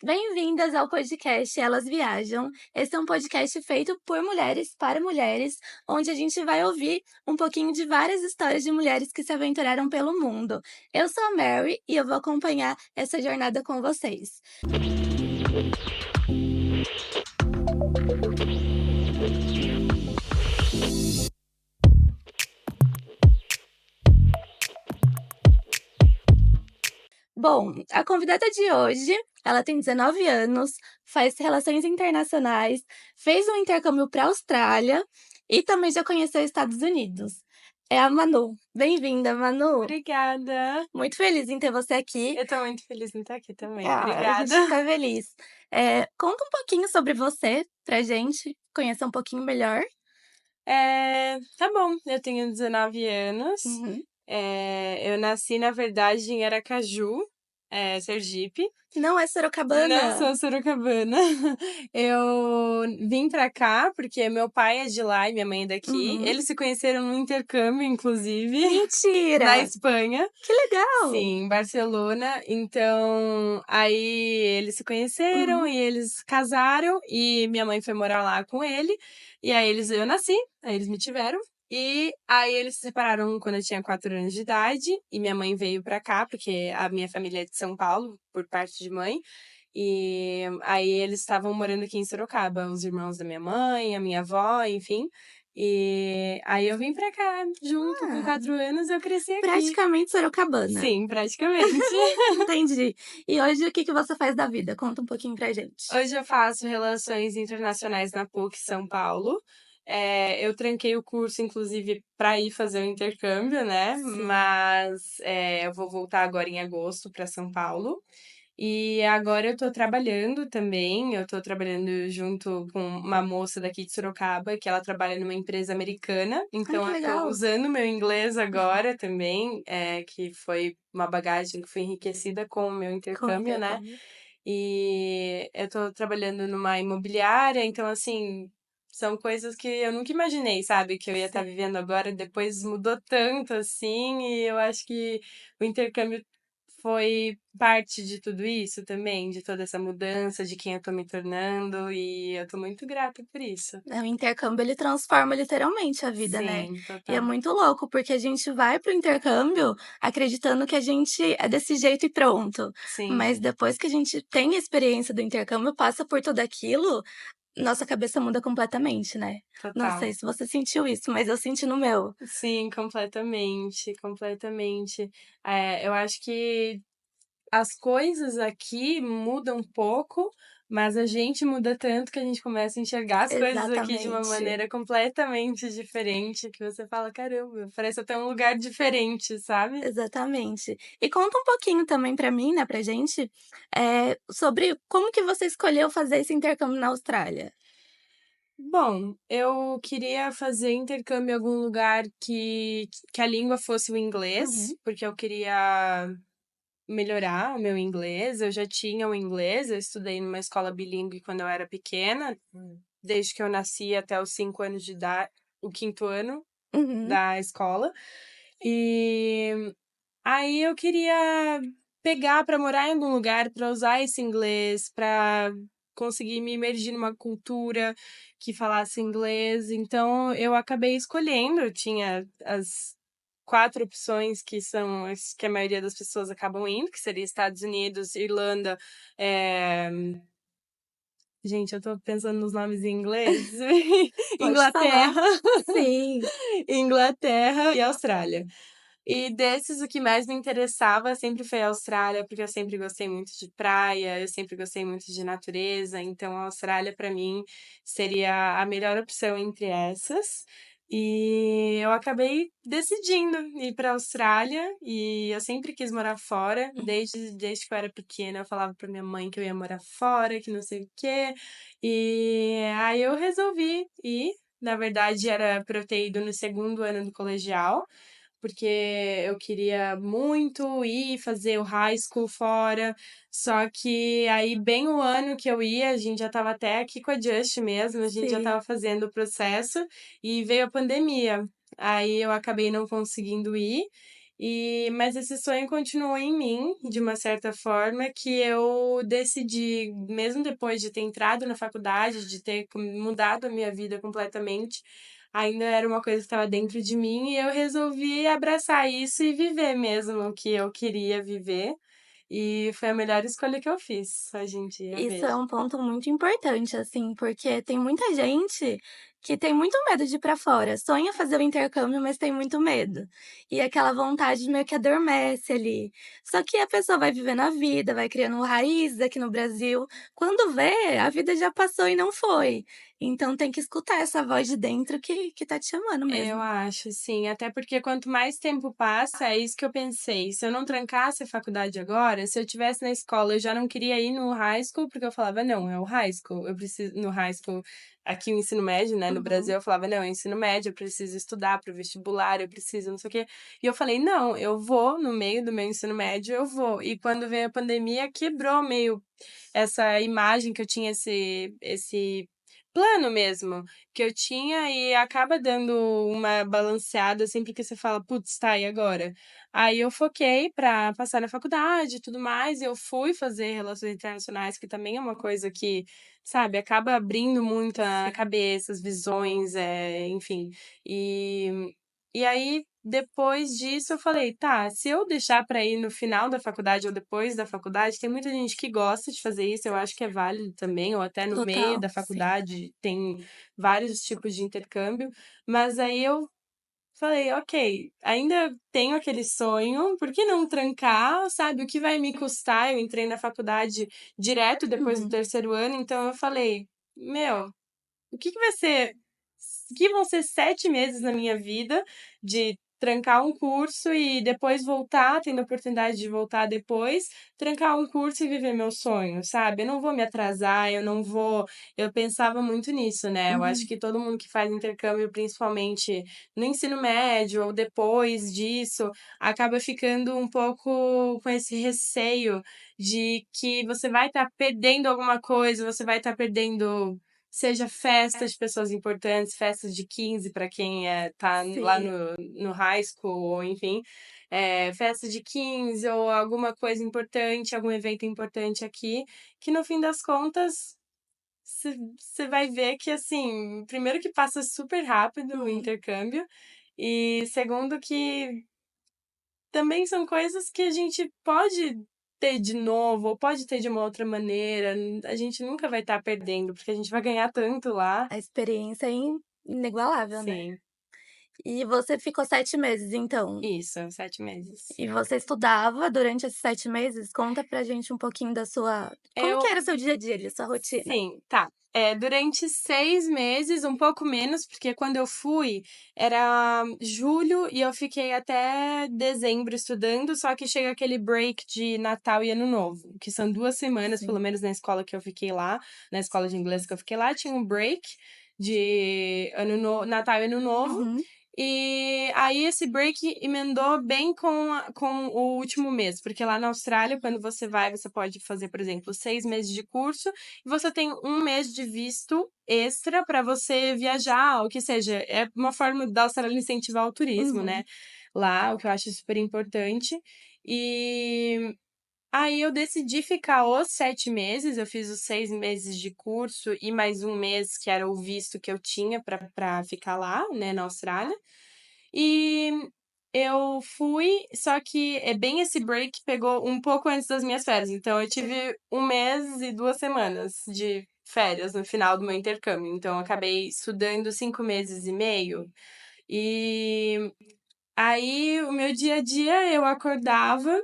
Bem-vindas ao podcast Elas Viajam. Esse é um podcast feito por mulheres para mulheres, onde a gente vai ouvir um pouquinho de várias histórias de mulheres que se aventuraram pelo mundo. Eu sou a Mary e eu vou acompanhar essa jornada com vocês. Bom, a convidada de hoje, ela tem 19 anos, faz relações internacionais, fez um intercâmbio para a Austrália e também já conheceu Estados Unidos. É a Manu. Bem-vinda, Manu. Obrigada. Muito feliz em ter você aqui. Eu tô muito feliz em estar aqui também. A Obrigada. gente fica feliz. Conta um pouquinho sobre você pra gente conhecer um pouquinho melhor. Tá bom, eu tenho 19 anos. Uhum. Eu nasci, na verdade, em Aracaju, Sergipe. Não é Não Sorocabana? sou sorocabana. Eu vim pra cá porque meu pai é de lá e minha mãe é daqui. Uhum. Eles se conheceram no intercâmbio, inclusive, na Mentira! Espanha. Que legal! Sim, em Barcelona. Então, aí eles se conheceram Uhum. e eles casaram e minha mãe foi morar lá com ele. E aí eu nasci, aí eles me tiveram. E aí eles se separaram quando eu tinha 4 anos de idade e minha mãe veio pra cá, porque a minha família é de São Paulo, por parte de mãe. E aí eles estavam morando aqui em Sorocaba, os irmãos da minha mãe, a minha avó, enfim. E aí eu vim pra cá junto, com Ah, 4 anos eu cresci aqui. praticamente Sorocabana. Sim, praticamente. Entendi. E hoje o que que você faz da vida? Conta um pouquinho pra gente. Hoje eu faço Relações Internacionais na PUC São Paulo. Eu tranquei o curso, inclusive, para ir fazer o intercâmbio, né? Sim. Mas eu vou voltar agora em agosto para São Paulo. E agora eu tô trabalhando também. Eu tô trabalhando junto com uma moça daqui de Sorocaba, que ela trabalha numa empresa americana. Ai, Então que eu tô legal. usando meu inglês agora também, que foi uma bagagem que foi enriquecida com o meu Com o intercâmbio, né? intercâmbio. E eu tô trabalhando numa imobiliária, então assim, são coisas que eu nunca imaginei, sabe, que eu ia estar Sim. vivendo agora, depois mudou tanto assim, e eu acho que o intercâmbio foi parte de tudo isso também, de toda essa mudança, de quem eu tô me tornando, e eu tô muito grata por isso. O intercâmbio ele transforma literalmente a vida, né. Sim, E é total. muito louco, porque a gente vai para o intercâmbio acreditando que a gente é desse jeito e pronto. Sim, Mas depois que a gente tem a experiência do intercâmbio, passa por tudo aquilo, nossa cabeça muda completamente, né. Não sei total. se você sentiu isso, mas eu senti no meu. Sim, completamente, completamente. Eu acho que as coisas aqui mudam um pouco, mas a gente muda tanto que a gente começa a enxergar as coisas aqui de uma Exatamente. maneira completamente diferente, que você fala: "Caramba, parece até um lugar diferente", sabe? Exatamente. E conta um pouquinho também pra mim, né, pra gente, sobre como que você escolheu fazer esse intercâmbio na Austrália? Bom, eu queria fazer intercâmbio em algum lugar que a língua fosse o inglês, Uhum. porque eu queria melhorar o meu inglês. Eu já tinha o inglês, eu estudei numa escola bilíngue quando eu era pequena, desde que eu nasci até os 5 anos de idade, o quinto ano Uhum. da escola. E aí eu queria pegar para morar em algum lugar, para usar esse inglês, para conseguir me imergir numa cultura que falasse inglês. Então eu acabei escolhendo, eu tinha as 4 opções que são as que a maioria das pessoas acabam indo, que seria Estados Unidos, Irlanda, eh gente, eu tô pensando nos nomes em inglês. Pode falar. Inglaterra, Sim, Inglaterra e Austrália. E desses, o que mais me interessava sempre foi a Austrália, porque eu sempre gostei muito de praia, eu sempre gostei muito de natureza, então a Austrália para mim seria a melhor opção entre essas. E eu acabei decidindo ir para a Austrália e eu sempre quis morar fora, desde que eu era pequena, eu falava para minha mãe que eu ia morar fora, que não sei o quê. E aí eu resolvi ir. Na verdade, era para eu ter ido no segundo ano do colegial, porque eu queria muito ir fazer o high school fora, só que aí bem o ano que eu ia, a gente já estava até aqui com a Just mesmo, a gente já sim. estava fazendo o processo e veio a pandemia. Aí eu acabei não conseguindo ir Mas esse sonho continuou em mim, de uma certa forma, que eu decidi, mesmo depois de ter entrado na faculdade, de ter mudado a minha vida completamente, ainda era uma coisa que estava dentro de mim e eu resolvi abraçar isso e viver mesmo o que eu queria viver. E foi a melhor escolha que eu fiz, hoje em dia, eu Isso é vejo. um ponto muito importante, assim, porque tem muita gente que tem muito medo de ir pra fora, sonha fazer o intercâmbio, mas tem muito medo. E aquela vontade meio que adormece ali. Só que a pessoa vai vivendo a vida, vai criando raízes aqui no Brasil. Quando vê, a vida já passou e não foi. Então tem que escutar essa voz de dentro que tá te chamando Eu mesmo. acho, sim. Até porque quanto mais tempo passa, é isso que eu pensei. Se eu não trancasse a faculdade agora, se eu tivesse na escola, eu já não queria ir no high school, porque eu falava, não, é o high school. Eu preciso, no high school, aqui o ensino médio, né? No Brasil, Uhum. eu falava, não, é ensino médio, eu preciso estudar para o vestibular, eu preciso, não sei o quê. E eu falei, não, eu vou no meio do meu ensino médio, eu vou. E quando veio a pandemia, quebrou meio essa imagem que eu tinha, esse plano mesmo que eu tinha e acaba dando uma balanceada sempre que você fala, putz, tá, e agora? Aí eu foquei pra passar na faculdade e tudo mais, e eu fui fazer relações internacionais, que também é uma coisa que, sabe, acaba abrindo muito a Sim. cabeça, as visões, enfim. E aí, depois disso, eu falei, tá, se eu deixar pra ir no final da faculdade ou depois da faculdade, tem muita gente que gosta de fazer isso, eu acho que é válido também, ou até no meio Total, da sim. faculdade tem vários tipos de intercâmbio, mas aí eu falei, ok, ainda tenho aquele sonho, por que não trancar, sabe? O que vai me custar? Eu entrei na faculdade direto depois do Uhum. terceiro ano, então eu falei, meu, o que que vai ser que vão ser 7 meses na minha vida de trancar um curso e depois voltar, tendo a oportunidade de voltar depois, trancar um curso e viver meu sonho, sabe? Eu não vou me atrasar, eu não vou eu pensava muito nisso, né, eu acho Uhum. que todo mundo que faz intercâmbio, principalmente no ensino médio ou depois disso, acaba ficando um pouco com esse receio de que você vai estar perdendo alguma coisa, você vai estar perdendo seja festas de pessoas importantes, festas de 15 para quem tá lá Sim. no high school, ou enfim, festa de 15 ou alguma coisa importante, algum evento importante aqui, que no fim das contas você vai ver que, assim, primeiro que passa super rápido o Uhum. intercâmbio, e segundo que também são coisas que a gente pode ter de novo, ou pode ter de uma outra maneira, a gente nunca vai estar perdendo, porque a gente vai ganhar tanto lá. A experiência é inigualável, né. Sim, E você ficou 7 meses, então. isso, 7 meses. E você estudava durante esses 7 meses? Conta pra gente um pouquinho da sua como que Eu era o seu dia a dia ali, sua rotina? sim, tá. Durante 6 meses, um pouco menos, porque quando eu fui era julho e eu fiquei até dezembro estudando, só que chega aquele break de Natal e Ano Novo, que são 2 semanas, pelo Sim. menos na escola que eu fiquei lá, na escola de inglês que eu fiquei lá, tinha um break de Natal e Ano Novo. Uhum, E aí esse break emendou bem com o último mês, porque lá na Austrália, quando você vai, você pode fazer, por exemplo, 6 meses de curso e você tem um mês de visto extra para você viajar, o que seja. É uma forma da Austrália incentivar o turismo, né? uhum. Lá, o que eu acho super importante. E aí eu decidi ficar os 7 meses, eu fiz os 6 meses de curso e mais um mês que era o visto que eu tinha para ficar lá, né, na Austrália. E eu fui, só que é bem esse break pegou um pouco antes das minhas férias, então eu tive um mês e 2 semanas de férias no final do meu intercâmbio, então eu acabei estudando 5 meses e meio. E aí o meu dia a dia eu acordava,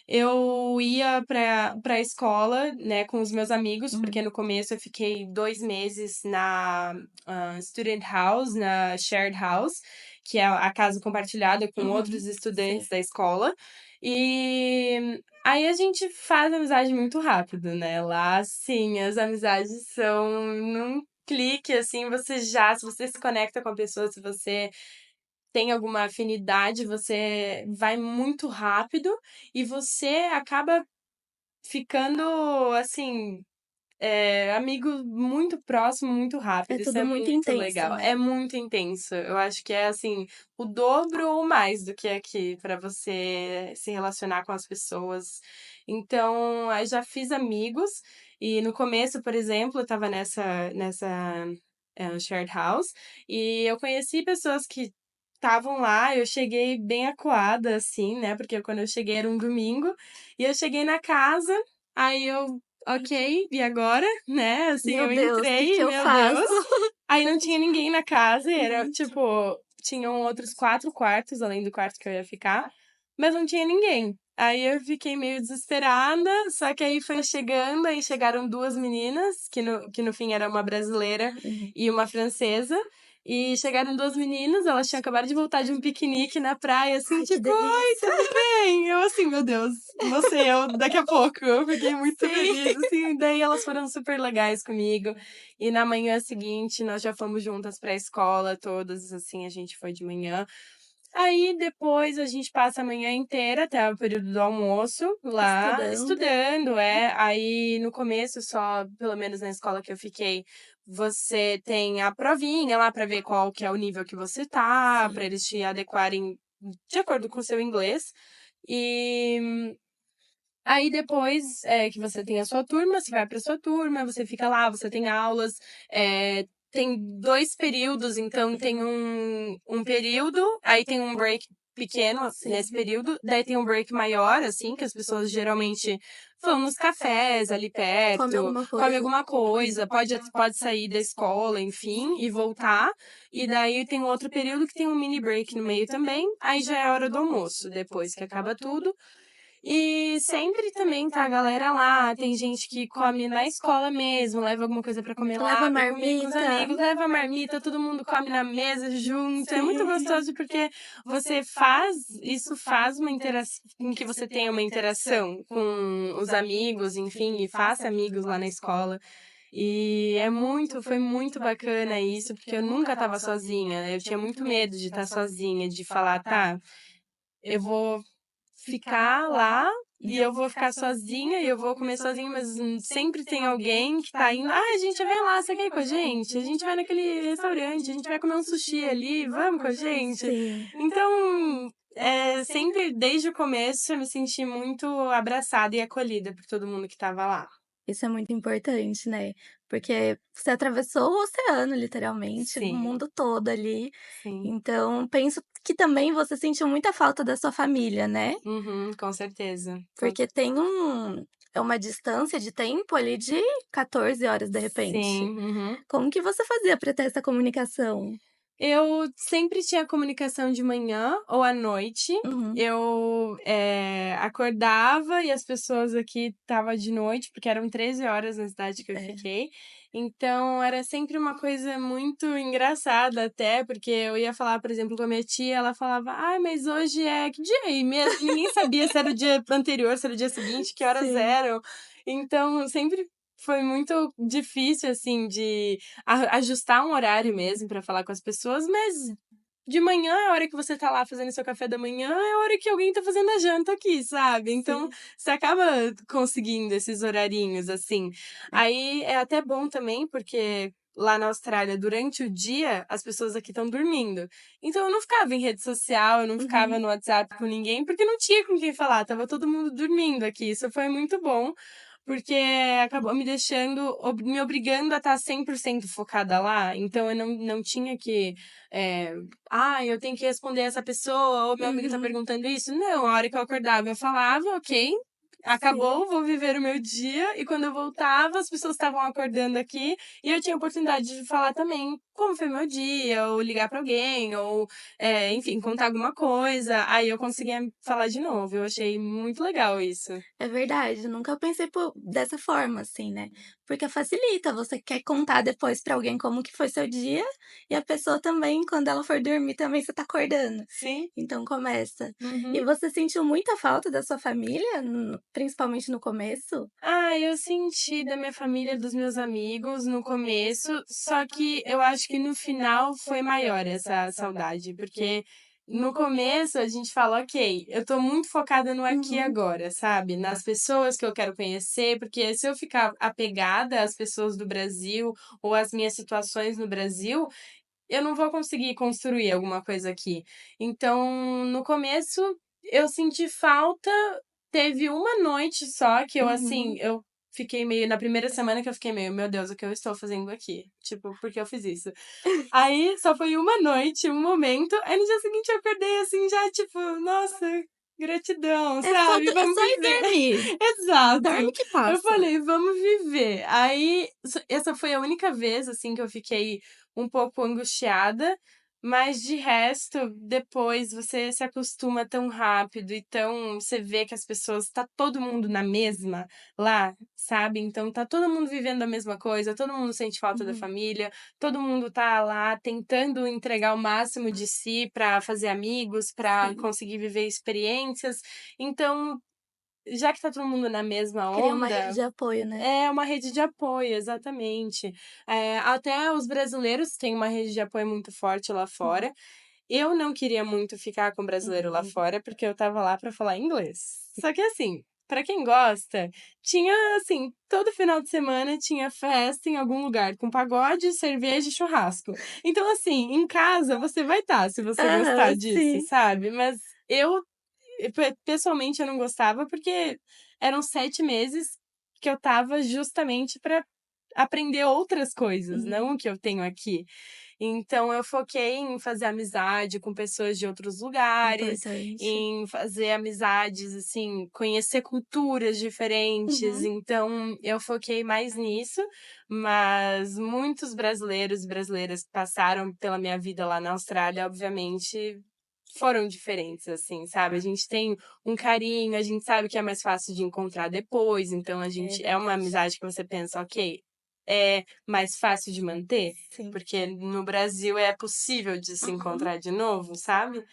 eu ia pra escola, né, com os meus amigos, porque Uhum, no começo eu fiquei 2 meses na student house, na shared house, que é a casa compartilhada com outros uhum. estudantes Sim. da escola. E aí a gente faz amizade muito rápido, né? Lá, sim, as amizades são num clique, assim, se você se conecta com a pessoa, se você tem alguma afinidade, você vai muito rápido e você acaba ficando, assim, amigo muito próximo, muito É rápido, isso tudo é muito muito intenso, legal. É né. muito intenso, eu acho que é, assim, o dobro ou mais do que aqui pra você se relacionar com as pessoas. Então, aí já fiz amigos, e no começo, por exemplo, eu estava nessa shared house, e eu conheci pessoas que estavam lá, eu cheguei bem acuada, assim, né, porque quando eu cheguei era um domingo, e eu cheguei na casa, aí eu: "Ok, e agora?", né, assim, Meu eu Deus, o que entrei, que eu meu faço? Deus, aí não tinha ninguém na casa e era, Gente, tipo, tinham outros 4 quartos além do quarto que eu ia ficar, mas não tinha ninguém. Aí eu fiquei meio desesperada, só que aí foi chegando, aí chegaram 2 meninas, que no fim era uma brasileira uhum. e uma francesa, e chegaram 2 meninas, elas tinham acabado de voltar de um piquenique na praia, assim, Ai, que tipo: "Oi, delícia. tudo bem?". Eu assim: "Meu Deus, você eu daqui a pouco". Eu fiquei muito Sim. feliz, assim, daí elas foram super legais comigo, e na manhã seguinte nós já fomos juntas pra escola, todas, assim, a gente foi de manhã. Aí depois a gente passa a manhã inteira até o período do almoço lá Estudando. estudando, aí no começo só, pelo menos na escola que eu fiquei, você tem a provinha lá pra ver qual que é o nível que você tá, pra Sim. eles te adequarem de acordo com o seu inglês. E aí depois, que você tem a sua turma, você vai para sua turma, você fica lá, você tem aulas, tem 2 períodos, então tem um período, aí tem um break pequeno nesse Sim. período, daí tem um break maior, assim, que as pessoas geralmente vão nos cafés ali Come perto, alguma come coisa. alguma coisa, pode sair da escola, enfim, e voltar. E daí tem um outro período que tem um mini break no meio também, aí já é hora do almoço, depois que acaba tudo. E sempre também tá a galera lá, tem gente que come na escola mesmo, leva alguma coisa pra comer Leva lá, vai comer com os marmita. amigos, leva marmita, todo mundo come na mesa junto. É muito Sim. gostoso porque isso faz uma interação, com que você tenha uma interação com os amigos, enfim, e faça amigos lá na escola. E foi muito bacana isso, porque eu nunca estava sozinha, né? Eu tinha muito medo de estar sozinha, de falar, tá, eu vou ficar lá e eu vou ficar sozinha e eu vou comer sozinha, mas sempre tem alguém que tá indo. Ah, a gente vai lá, você quer ir com a gente? A gente vai naquele restaurante, a gente vai comer um sushi ali, vamos com a gente? Sim. Então, sempre desde o começo eu me senti muito abraçada e acolhida por todo mundo que tava lá. Isso é muito importante, né, porque você atravessou o oceano, literalmente, o Sim, mundo todo ali, sim. então penso que também você sentiu muita falta da sua família, né, Uhum, com certeza. porque tem uma distância de tempo ali de 14 horas, de repente. Sim, uhum. Como que você fazia para ter essa comunicação? Eu sempre tinha comunicação de manhã ou à noite. Uhum. Eu, acordava e as pessoas aqui estavam de noite, porque eram 13 horas na cidade que eu É. fiquei. Então era sempre uma coisa muito engraçada até, porque eu ia falar, por exemplo, com a minha tia, ela falava: "Ai, mas hoje é que dia é aí mesmo?" Ninguém sabia se era o dia anterior, se era o dia seguinte, que horas Sim. eram. Então sempre foi muito difícil, assim, de ajustar um horário mesmo pra falar com as pessoas, mas de manhã é a hora que você tá lá fazendo seu café da manhã, é a hora que alguém tá fazendo a janta aqui, sabe. Então, Sim. você acaba conseguindo esses horarinhos, assim. É. Aí é até bom também, porque lá na Austrália, durante o dia, as pessoas aqui estão dormindo. Então eu não ficava em rede social, eu não ficava Uhum. no WhatsApp com ninguém, porque não tinha com quem falar, estava todo mundo dormindo aqui. Isso foi muito bom, porque acabou me deixando me obrigando a estar 100% focada lá, então eu não tinha que, eu tenho que responder essa pessoa, ou meu amigo tá Uhum. perguntando isso. Não, a hora que eu acordava eu falava: "Ok, Sim. acabou, vou viver o meu dia", e quando eu voltava as pessoas estavam acordando aqui, e eu tinha a oportunidade de falar também como foi meu dia, ou ligar pra alguém, ou, enfim, contar alguma coisa, aí eu conseguia falar de novo. Eu achei muito legal isso. É verdade, eu nunca pensei dessa forma, assim, né, porque facilita, você quer contar depois pra alguém como que foi seu dia, e a pessoa também, quando ela for dormir, também você tá acordando, Sim. então começa. E Uhum. você sentiu muita falta da sua família, principalmente no começo? Ah, eu senti da minha família, dos meus amigos no começo, só que eu acho que no final foi maior essa saudade, porque no começo a gente fala: "Ok, eu tô muito focada no aqui e Uhum, agora", sabe, nas pessoas que eu quero conhecer, porque se eu ficar apegada às pessoas do Brasil ou às minhas situações no Brasil, eu não vou conseguir construir alguma coisa aqui. Então, no começo, eu senti falta. Teve uma noite só que eu, assim, uhum. eu fiquei meio na primeira semana que eu fiquei meio: "Meu Deus, o que eu estou fazendo aqui? Tipo, por que eu fiz isso?". Aí, só foi uma noite, um momento, aí no dia seguinte eu acordei, assim, já tipo: "Nossa, gratidão", sabe, É vamos só ir viver. dormir. Dorme Exato. que Eu passa. falei: "Vamos viver". Aí, essa foi a única vez, assim, que eu fiquei um pouco angustiada, mas de resto, depois você se acostuma tão rápido, então você vê que as pessoas tá todo mundo na mesma lá, sabe, então tá todo mundo vivendo a mesma coisa, todo mundo sente falta da Uhum, família, todo mundo tá lá tentando entregar o máximo de si para fazer amigos, para sim. conseguir viver experiências, então, já que tá todo mundo na mesma Cria uma rede onda, de apoio, né. é uma rede de apoio, exatamente. Até os brasileiros têm uma rede de apoio muito forte lá Uhum, fora. Eu não queria muito ficar com brasileiro lá uhum. fora, porque eu estava lá para falar inglês. Só que assim, para quem gosta, tinha assim, todo final de semana tinha festa em algum lugar, com pagode, cerveja e churrasco. Então assim, em casa você vai estar, se você gostar Aham, disso, sim. sabe. Mas eu pessoalmente eu não gostava, porque eram 7 meses que eu estava justamente para aprender outras coisas, não Uhum. o que eu tenho aqui. Então eu foquei em fazer amizade com pessoas de outros lugares, Importante. em fazer amizades, assim, conhecer culturas diferentes, Uhum. então eu foquei mais nisso, mas muitos brasileiros e brasileiras que passaram pela minha vida lá na Austrália, obviamente, foram diferentes, assim, sabe. A gente tem um carinho, a gente sabe que é mais fácil de encontrar depois, então a É gente é uma verdade. amizade que você pensa: "Ok, é mais fácil de manter", Sim. porque no Brasil é possível de se Uhum. encontrar de novo, sabe.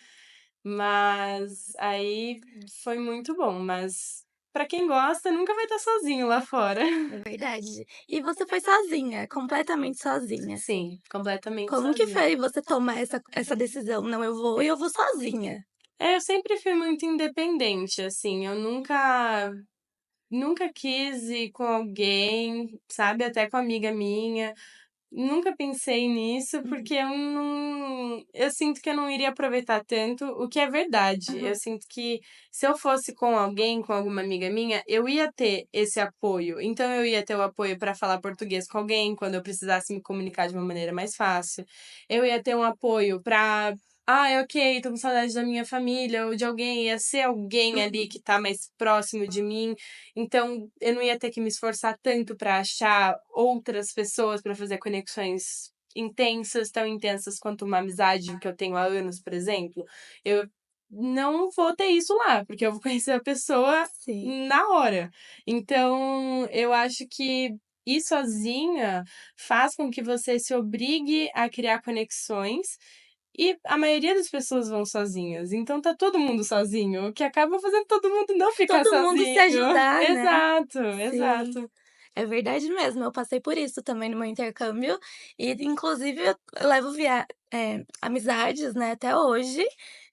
Mas aí foi muito bom, mas pra quem gosta nunca vai estar sozinho lá fora. É verdade. E você foi sozinha, completamente sozinha. Sim, completamente Como que sozinha. foi você tomar essa decisão? "Não, eu vou e eu vou sozinha"? Eu sempre fui muito independente, assim, eu nunca quis ir com alguém, sabe, até com amiga minha. Nunca pensei nisso, Uhum. porque eu sinto que eu não iria aproveitar tanto, o que é verdade. Eu Aham. sinto que se eu fosse com alguém, com alguma amiga minha, eu ia ter esse apoio. Então eu ia ter o apoio para falar português com alguém, quando eu precisasse me comunicar de uma maneira mais fácil. Eu ia ter um apoio para ok, tô com saudade da minha família ou de alguém, ia ser alguém ali Uhum. que tá mais próximo de mim. Então, eu não ia ter que me esforçar tanto para achar outras pessoas para fazer conexões intensas, tão intensas quanto uma amizade que eu tenho há anos, por exemplo. Eu não vou ter isso lá, porque eu vou conhecer a pessoa Sim. na hora. Então, eu acho que ir sozinha faz com que você se obrigue a criar conexões e a maioria das pessoas vão sozinhas, então tá todo mundo sozinho, o que acaba fazendo todo mundo não ficar Todo mundo se sozinho. ajudar, né. Exato, Sim. exato. É verdade mesmo, eu passei por isso também no meu intercâmbio e inclusive eu levo amizades, né, até hoje,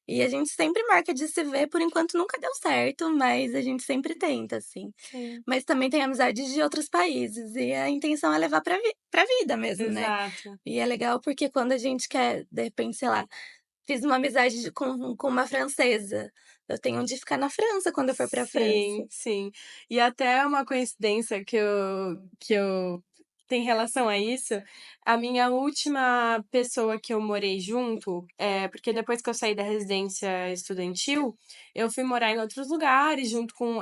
e a gente sempre marca de se ver, por enquanto nunca deu certo, mas a gente sempre tenta, assim. Sim, Mas também tem amizades de outros países e a intenção é levar pra vida mesmo, né. exato. E é legal porque quando a gente quer, de repente, sei lá, fiz uma amizade com uma francesa, eu tenho onde ficar na França quando eu for pra França. Sim, sim. E até uma coincidência que eu tem relação a isso, a minha última pessoa que eu morei junto, porque depois que eu saí da residência estudantil, eu fui morar em outros lugares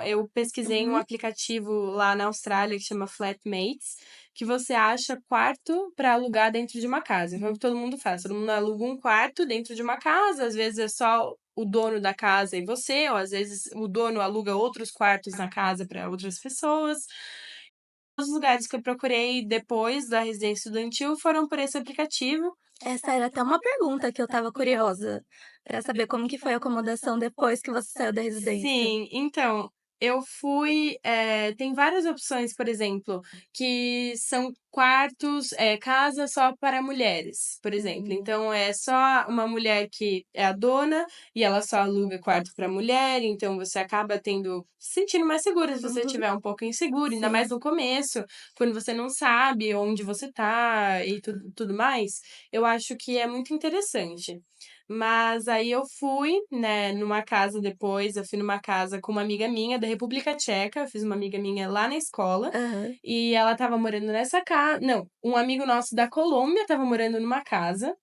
eu pesquisei um Uhum, aplicativo lá na Austrália que chama Flatmates, que você acha quarto para alugar dentro de uma casa. Então é o que todo mundo faz, todo mundo aluga um quarto dentro de uma casa, às vezes é só o dono da casa e você, ou às vezes o dono aluga outros quartos na casa para outras pessoas. Os lugares que eu procurei depois da residência estudantil foram por esse aplicativo. essa era até uma pergunta que eu estava curiosa, pra saber como que foi a acomodação depois que você saiu da residência. Sim, então, eu fui tem várias opções, por exemplo, que são quartos, casa só para mulheres, por exemplo. Então, é só uma mulher que é a dona e ela só aluga quarto para mulher, então você acaba se sentindo mais segura se você Uhum. estiver um pouco inseguro, ainda mais Sim. no começo, quando você não sabe onde você tá e tudo mais. Eu acho que é muito interessante. Mas aí eu fui, né, numa casa depois, eu fui numa casa com uma amiga minha da República Tcheca, eu fiz uma amiga minha lá na escola, Aham. e ela estava morando nessa casa. Não, um amigo nosso da Colômbia estava morando numa casa,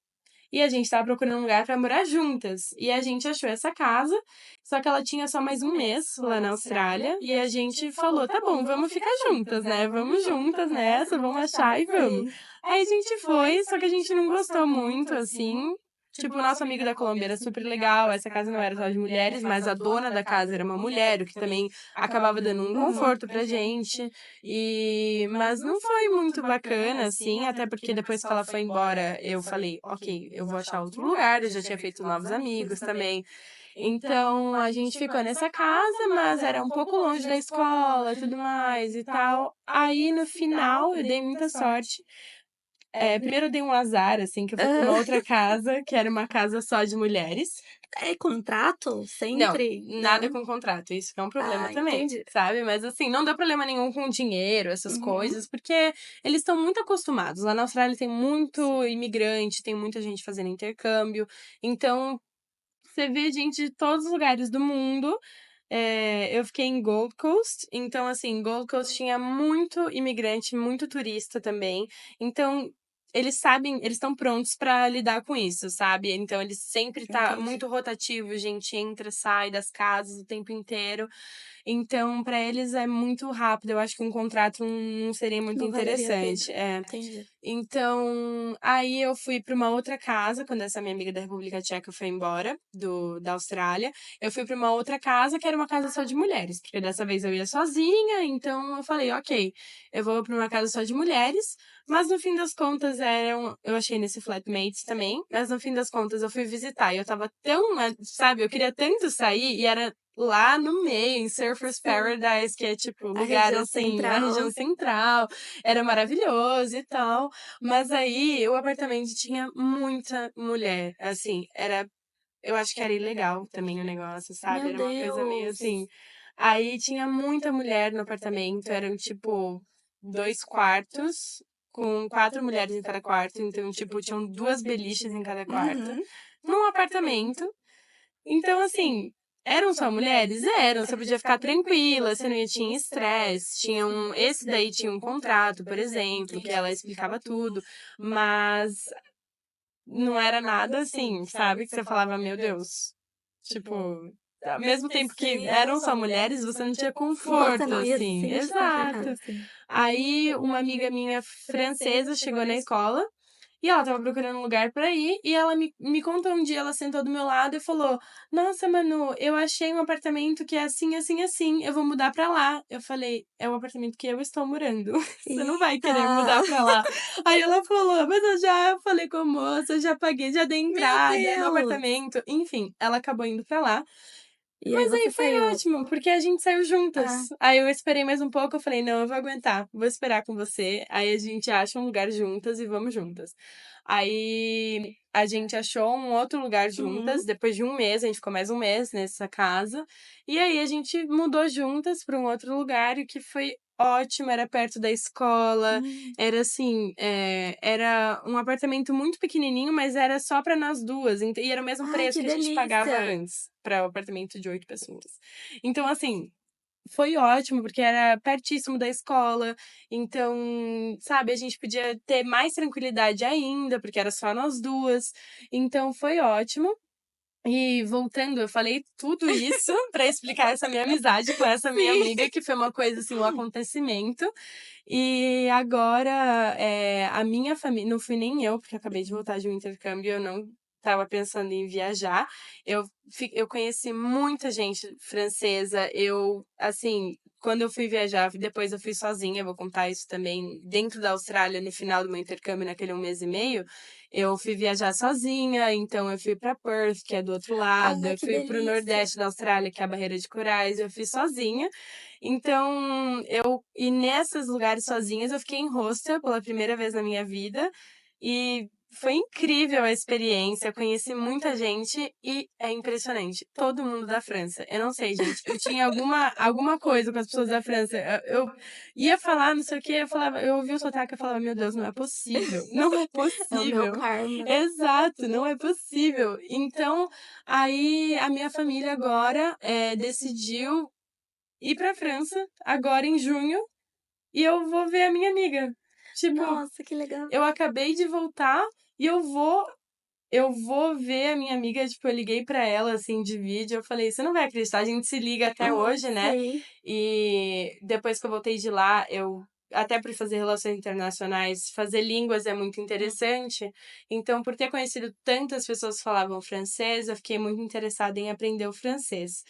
e a gente estava procurando um lugar para morar juntas. E a gente achou essa casa, só que ela tinha só mais um mês lá na Austrália, e a gente falou: tá bom, vamos ficar juntas, né? Vamos juntas nessa, vamos achar e vamos. Sim. Aí a gente foi, só que a gente não gostou muito, assim. Tipo, o nosso amigo da Colômbia era super legal, essa casa não era só de mulheres, mas a dona da casa era uma mulher, o que também acabava dando um Uhum. conforto pra gente. Mas não foi muito bacana, assim, até porque depois que ela foi embora, eu falei, ok, eu vou achar outro lugar, eu já tinha feito novos amigos também. Então, a gente ficou nessa casa, mas era um pouco longe da escola e tudo mais e tal. Aí, no final, eu dei muita sorte. Primeiro eu dei um azar, assim, que eu fui pra uma Aham. outra casa, que era uma casa só de mulheres. É contrato? Não, Sempre? nada Não? com contrato, isso que é um problema Ah, também, entendi. sabe? Mas assim, não deu problema nenhum com dinheiro, essas Uhum. coisas, porque eles estão muito acostumados. Lá na Austrália tem muito imigrante, tem muita gente fazendo intercâmbio. Então, você vê gente de todos os lugares do mundo. Eu fiquei em Gold Coast, então assim, Gold Coast tinha muito imigrante, muito turista também. Então, eles sabem, eles estão prontos pra lidar com isso, sabe? Então, eles sempre tá Entendi. muito rotativo, gente entra, sai das casas o tempo inteiro. Então, pra eles é muito rápido. Eu acho que um contrato não seria muito Não valeria a pena. interessante. É. Entendi. Então, aí eu fui para uma outra casa, quando essa minha amiga da República Tcheca foi embora, da Austrália. Eu fui para uma outra casa, que era uma casa só de mulheres, porque dessa vez eu ia sozinha, então eu falei, ok, eu vou para uma casa só de mulheres, mas no fim das contas eu achei nesse Flatmates também, mas no fim das contas eu fui visitar e eu tava tão, sabe, eu queria tanto sair e era lá no meio, em Surfers Sim. Paradise, que é tipo A lugar região assim, a região central. central, era maravilhoso e tal. Mas aí o apartamento tinha muita mulher, assim, eu acho que era ilegal também o negócio, sabe? Meu Era uma coisa meio Deus! assim. Aí tinha muita mulher no apartamento, eram tipo 2 quartos com 4 mulheres em cada quarto, então tipo tinham 2 beliches em cada quarto, Uhum. num apartamento. Então assim, eram só mulheres? Eram, você podia ficar tranquila, você não tinha estresse, esse daí tinha um contrato, por exemplo, que ela explicava tudo, mas não era nada assim, sabe? Que você falava, meu Deus, tipo, ao mesmo tempo que Sim. eram só mulheres, você não tinha Você conforto, não ia se assim. sentir confortável, Exato. sim. Aí uma amiga minha francesa chegou na escola e ela tava procurando um lugar pra ir, e ela me contou um dia, ela sentou do meu lado e falou: Nossa, Manu, eu achei um apartamento que é assim, assim, assim, eu vou mudar pra lá. Eu falei: É o apartamento que eu estou morando. Você não vai Eita! querer mudar pra lá. Aí ela falou: Mas eu já falei com a moça, eu já paguei, já dei Meu entrada no Deus! apartamento. Enfim, ela acabou indo pra lá. E aí Mas aí você foi saiu? ótimo, porque a gente saiu Ah, juntas. Aí eu esperei mais um pouco, eu falei, não, eu vou aguentar, vou esperar com você. Aí a gente acha um lugar juntas e vamos juntas. Aí a gente achou um outro lugar uhum. juntas, depois de um mês, a gente ficou mais um mês nessa casa. E aí a gente mudou juntas para um outro lugar, e que foi ótimo, era perto da escola, Hum. era assim, era um apartamento muito pequenininho, mas era só pra nós duas. E era o mesmo Ai, preço que que a gente pagava delícia! antes para o apartamento de 8 pessoas. Então, assim, foi ótimo, porque era pertíssimo da escola. Então, sabe, a gente podia ter mais tranquilidade ainda, porque era só nós duas. Então, foi ótimo. E voltando, eu falei tudo isso pra explicar essa minha amizade com essa minha Sim. amiga, que foi uma coisa assim, um acontecimento. E agora, a minha família, não fui nem eu, porque eu acabei de voltar de um intercâmbio, eu não estava pensando em viajar. Eu conheci muita gente francesa. Assim, quando eu fui viajar, depois eu fui sozinha, vou contar isso também. Dentro da Austrália, no final do meu intercâmbio, naquele 1 mês e meio, eu fui viajar sozinha, então eu fui para Perth, que é do outro lado, Ai, eu que fui para o delícia. nordeste da Austrália, que é a Barreira de Corais, eu fui sozinha. Então, e nesses lugares sozinhas, eu fiquei em hostel pela primeira vez na minha vida. E foi incrível a experiência, eu conheci muita gente e é impressionante. Todo mundo da França. Eu não sei, gente. Eu tinha alguma coisa com as pessoas da França. Eu ia falar, não sei o que, eu ouvia o sotaque e falava, meu Deus, não é possível. Não é É o meu possível. karma. Exato, não é possível. Então, aí a minha família agora decidiu ir pra França, agora em junho, e eu vou ver a minha amiga. Tipo, Nossa, que legal. eu acabei de voltar e eu vou ver a minha amiga, tipo, eu liguei pra ela, assim, de vídeo, eu falei, você não vai acreditar, a gente se liga até Aham, hoje, né? sei. E depois que eu voltei de lá, até por fazer relações internacionais, fazer línguas é muito interessante. Então, por ter conhecido tantas pessoas que falavam francês, eu fiquei muito interessada em aprender o francês.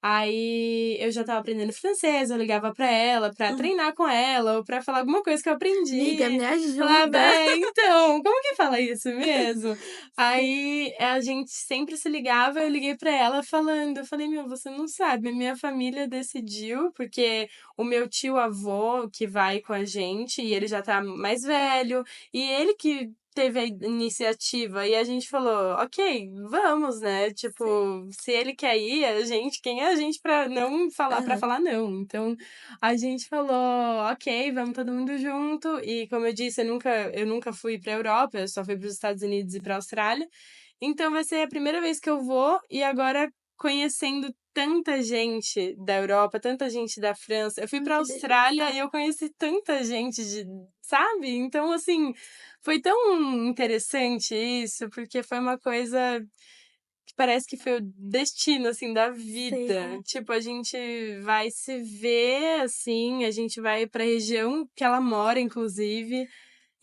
Aí eu já tava aprendendo francês, eu ligava pra ela pra Hum. treinar com ela, ou pra falar alguma coisa que eu Amiga, aprendi. me Falava, ajuda. então, como que fala isso mesmo? Sim. Aí a gente sempre se ligava, eu liguei pra ela falando, eu falei, meu, você não sabe, minha família decidiu, porque o meu tio-avô que vai com a gente, e ele já tá mais velho, e ele que teve a iniciativa, e a gente falou, ok, vamos, né? Tipo, Sim. se ele quer ir, quem é a gente pra não falar, pra Aham. falar não? Então, a gente falou, ok, vamos todo mundo junto. E como eu disse, eu nunca fui pra Europa, eu só fui para os Estados Unidos e pra Austrália. Então vai ser a primeira vez que eu vou e agora conhecendo tanta gente da Europa, tanta gente da França. Eu fui pra Que Austrália delícia. e eu conheci tanta gente sabe? Então assim, foi tão interessante isso, porque foi uma coisa que parece que foi o destino, assim, da vida. Sim. Tipo, a gente vai se ver, assim, a gente vai pra região que ela mora, inclusive.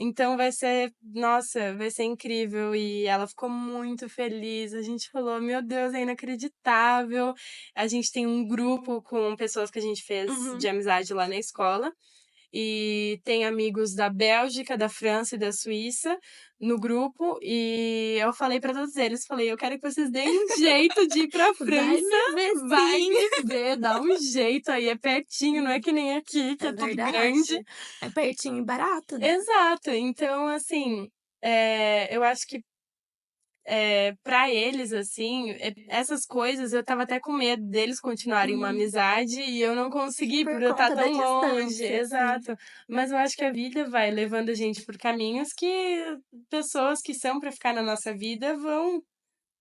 Então vai ser, nossa, vai ser incrível. E ela ficou muito feliz. A gente falou, meu Deus, é inacreditável. A gente tem um grupo com pessoas que a gente fez Uhum. de amizade lá na escola e tem amigos da Bélgica, da França e da Suíça no grupo. E eu falei pra todos eles, falei, eu quero que vocês deem um jeito de ir pra Vai França, me ver vai sim. me ver, dá um jeito aí, é pertinho, não é que nem aqui, que É é tudo verdade. grande. É pertinho e barato, né. Exato, então assim, eu acho que pra eles, assim, essas coisas eu estava até com medo deles continuarem uma Uhum. amizade e eu não consegui por Por eu estar conta da tão longe. distância, sim. Exato. Mas eu acho que a vida vai levando a gente por caminhos que pessoas que são pra ficar na nossa vida vão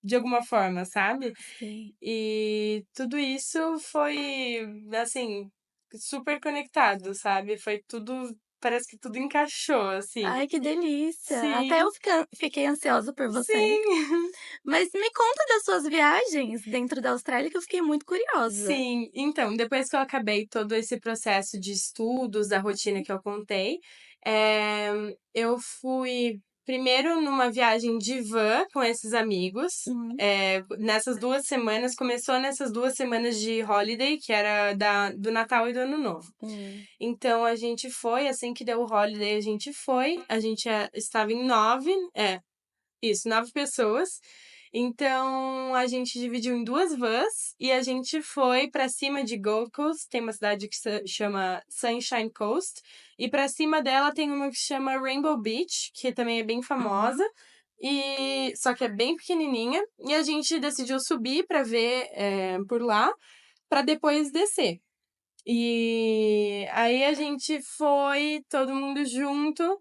de alguma forma, sabe? Sim. E tudo isso foi, assim, super conectado, sabe? Foi tudo, parece que tudo encaixou, assim. Ai, que delícia. Até eu Sim, fiquei ansiosa por você. sim. Mas me conta das suas viagens dentro da Austrália que eu fiquei muito curiosa. Sim, então, depois que eu acabei todo esse processo de estudos, da rotina que eu contei, eu fui primeiro numa viagem de van com esses amigos. Uhum. Nessas 2 semanas, começou nessas 2 semanas de holiday, que era do Natal e do Ano Novo. Hum. Então a gente foi, assim que deu o holiday, a gente estava em 9, isso, 9 pessoas. Então, a gente dividiu em 2 vans e a gente foi pra cima de Gold Coast, tem uma cidade que se chama Sunshine Coast, e pra cima dela tem uma que se chama Rainbow Beach, que também é bem Uhum. famosa, e só que é bem pequenininha, e a gente decidiu subir pra ver por lá, pra depois descer. E aí a gente foi, todo mundo junto,